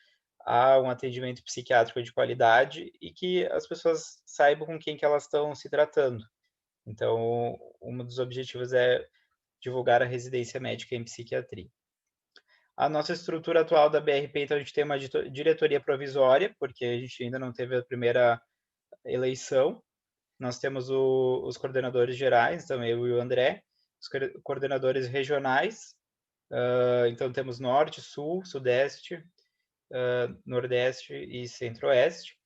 a um atendimento psiquiátrico de qualidade e que as pessoas saibam com quem que elas estão se tratando. Então, um dos objetivos é divulgar a residência médica em psiquiatria. A nossa estrutura atual da BRP, então, a gente tem uma diretoria provisória, porque a gente ainda não teve a primeira eleição. Nós temos os coordenadores gerais, então eu e o André, os coordenadores regionais, então temos Norte, Sul, Sudeste, Nordeste e Centro-Oeste,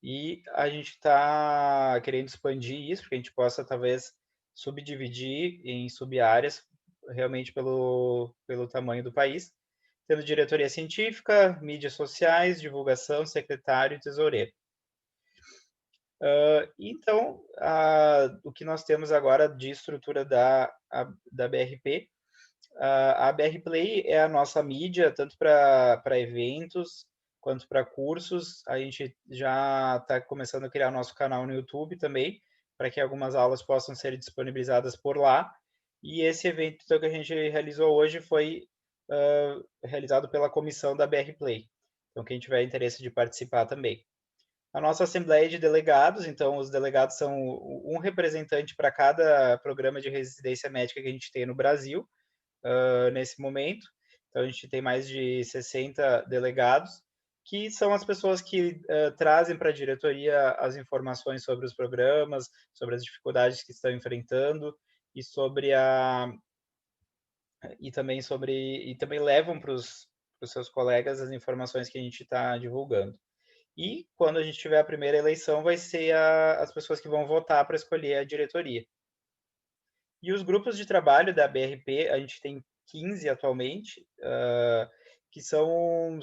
e a gente está querendo expandir isso, para que a gente possa talvez subdividir em sub-áreas, realmente pelo tamanho do país, tendo diretoria científica, mídias sociais, divulgação, secretário e tesoureiro. Então, o que nós temos agora de estrutura da BRP, a BR Play é a nossa mídia, tanto para eventos quanto para cursos. A gente já está começando a criar nosso canal no YouTube também, para que algumas aulas possam ser disponibilizadas por lá. E esse evento então, que a gente realizou hoje foi realizado pela comissão da BR Play. Então, quem tiver interesse de participar também. A nossa assembleia de delegados, então os delegados são um representante para cada programa de residência médica que a gente tem no Brasil, nesse momento. Então a gente tem mais de 60 delegados, que são as pessoas que trazem para a diretoria as informações sobre os programas, sobre as dificuldades que estão enfrentando e também levam para os seus colegas as informações que a gente está divulgando. E quando a gente tiver a primeira eleição, vai ser as pessoas que vão votar para escolher a diretoria. E os grupos de trabalho da BRP, a gente tem 15 atualmente, que são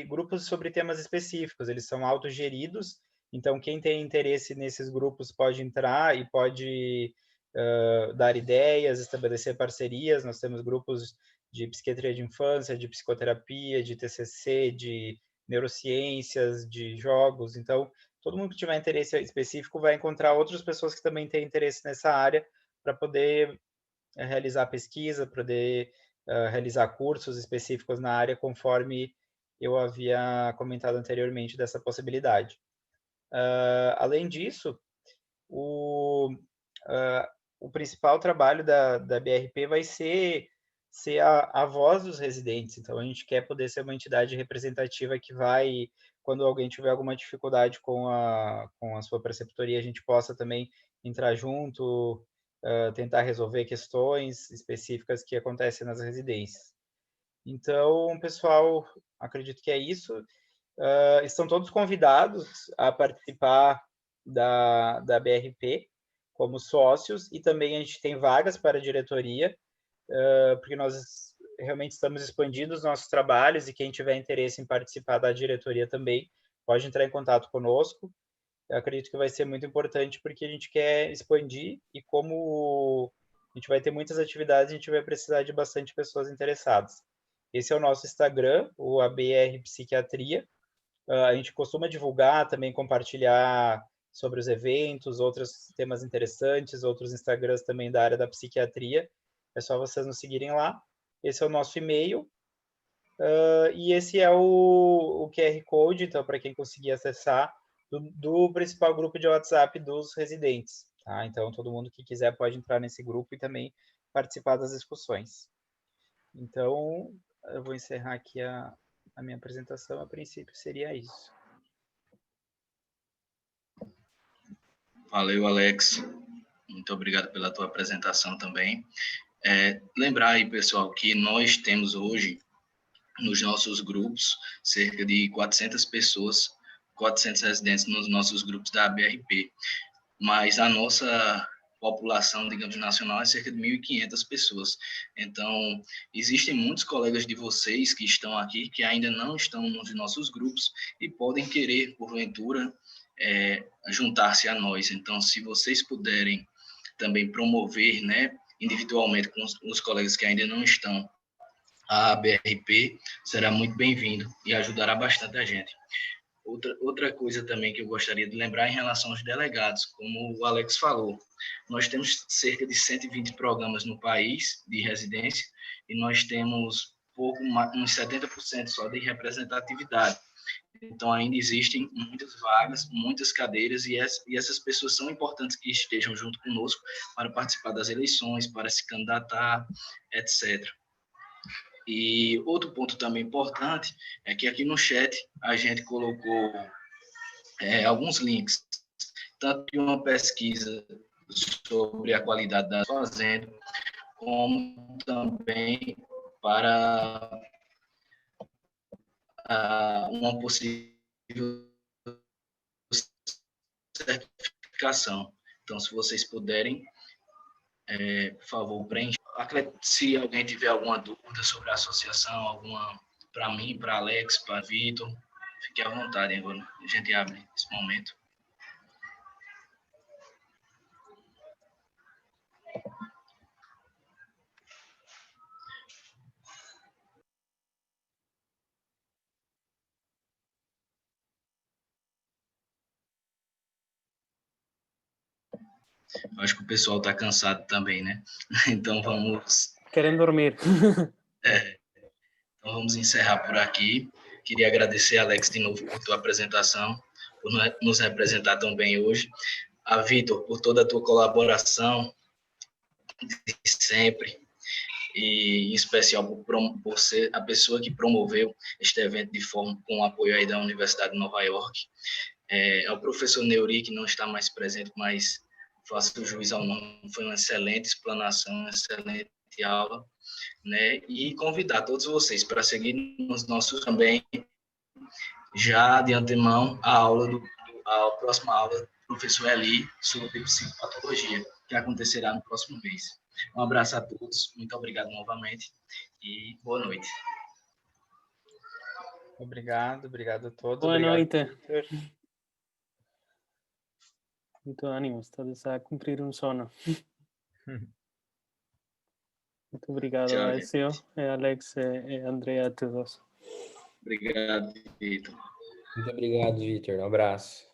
grupos sobre temas específicos. Eles são autogeridos, então quem tem interesse nesses grupos pode entrar e pode dar ideias, estabelecer parcerias. Nós temos grupos de psiquiatria de infância, de psicoterapia, de TCC, de neurociências, de jogos. Então, todo mundo que tiver interesse específico vai encontrar outras pessoas que também têm interesse nessa área para poder realizar pesquisa, poder realizar cursos específicos na área, conforme eu havia comentado anteriormente dessa possibilidade. Além disso, o principal trabalho da BRP vai ser a voz dos residentes. Então, a gente quer poder ser uma entidade representativa que vai, quando alguém tiver alguma dificuldade com a sua preceptoria, a gente possa também entrar junto, tentar resolver questões específicas que acontecem nas residências. Então, pessoal, acredito que é isso. Estão todos convidados a participar da BRP como sócios, e também a gente tem vagas para a diretoria, porque nós realmente estamos expandindo os nossos trabalhos, e quem tiver interesse em participar da diretoria também pode entrar em contato conosco. Eu acredito que vai ser muito importante, porque a gente quer expandir, e como a gente vai ter muitas atividades, a gente vai precisar de bastante pessoas interessadas. Esse é o nosso Instagram, o ABR Psiquiatria. A gente costuma divulgar, também compartilhar sobre os eventos, outros temas interessantes, outros Instagrams também da área da psiquiatria. É só vocês nos seguirem lá. Esse é o nosso e-mail. E esse é o QR Code, então, para quem conseguir acessar, do principal grupo de WhatsApp dos residentes. Tá? Então, todo mundo que quiser pode entrar nesse grupo e também participar das discussões. Então, eu vou encerrar aqui a minha apresentação. A princípio, seria isso. Valeu, Alex. Muito obrigado pela tua apresentação também. Lembrar aí, pessoal, que nós temos hoje, nos nossos grupos, cerca de 400 pessoas, 400 residentes nos nossos grupos da ABRP. Mas a nossa população, digamos, nacional é cerca de 1.500 pessoas. Então, existem muitos colegas de vocês que estão aqui, que ainda não estão nos nossos grupos e podem querer, porventura, juntar-se a nós. Então, se vocês puderem também promover, né, individualmente com os colegas que ainda não estão, a ABRP, será muito bem-vindo e ajudará bastante a gente. Outra coisa também que eu gostaria de lembrar em relação aos delegados, como o Alex falou, nós temos cerca de 120 programas no país de residência e nós temos uns 70% só de representatividade. Então, ainda existem muitas vagas, muitas cadeiras e essas pessoas são importantes que estejam junto conosco para participar das eleições, para se candidatar, etc. E outro ponto também importante é que aqui no chat a gente colocou alguns links, tanto de uma pesquisa sobre a qualidade da fazenda, como também para uma possível certificação. Então, se vocês puderem, por favor, preencha. Se alguém tiver alguma dúvida sobre a associação, alguma para mim, para Alex, para Vitor, fique à vontade agora. A gente abre esse momento. Acho que o pessoal está cansado também, né? Então vamos... Querem dormir. Então vamos encerrar por aqui. Queria agradecer, Alex, de novo por tua apresentação, por nos representar tão bem hoje. A Vitor, por toda a tua colaboração de sempre, e em especial por ser a pessoa que promoveu este evento com o apoio aí da Universidade de Nova York. Ao professor Neuri, que não está mais presente, mas faço juiz ao nome, foi uma excelente explanação, uma excelente aula, né? E convidar todos vocês para seguir nos nossos também, já de antemão, a próxima aula do professor Eli sobre psicopatologia, que acontecerá no próximo mês. Um abraço a todos, muito obrigado novamente e boa noite. Obrigado a todos. Boa noite. Victor. Muito ânimo, todos a cumprir um sono. Muito obrigado, Tchau, Alessio, Alex e Andrea, a todos. Obrigado, Vitor. Muito obrigado, Victor. Um abraço.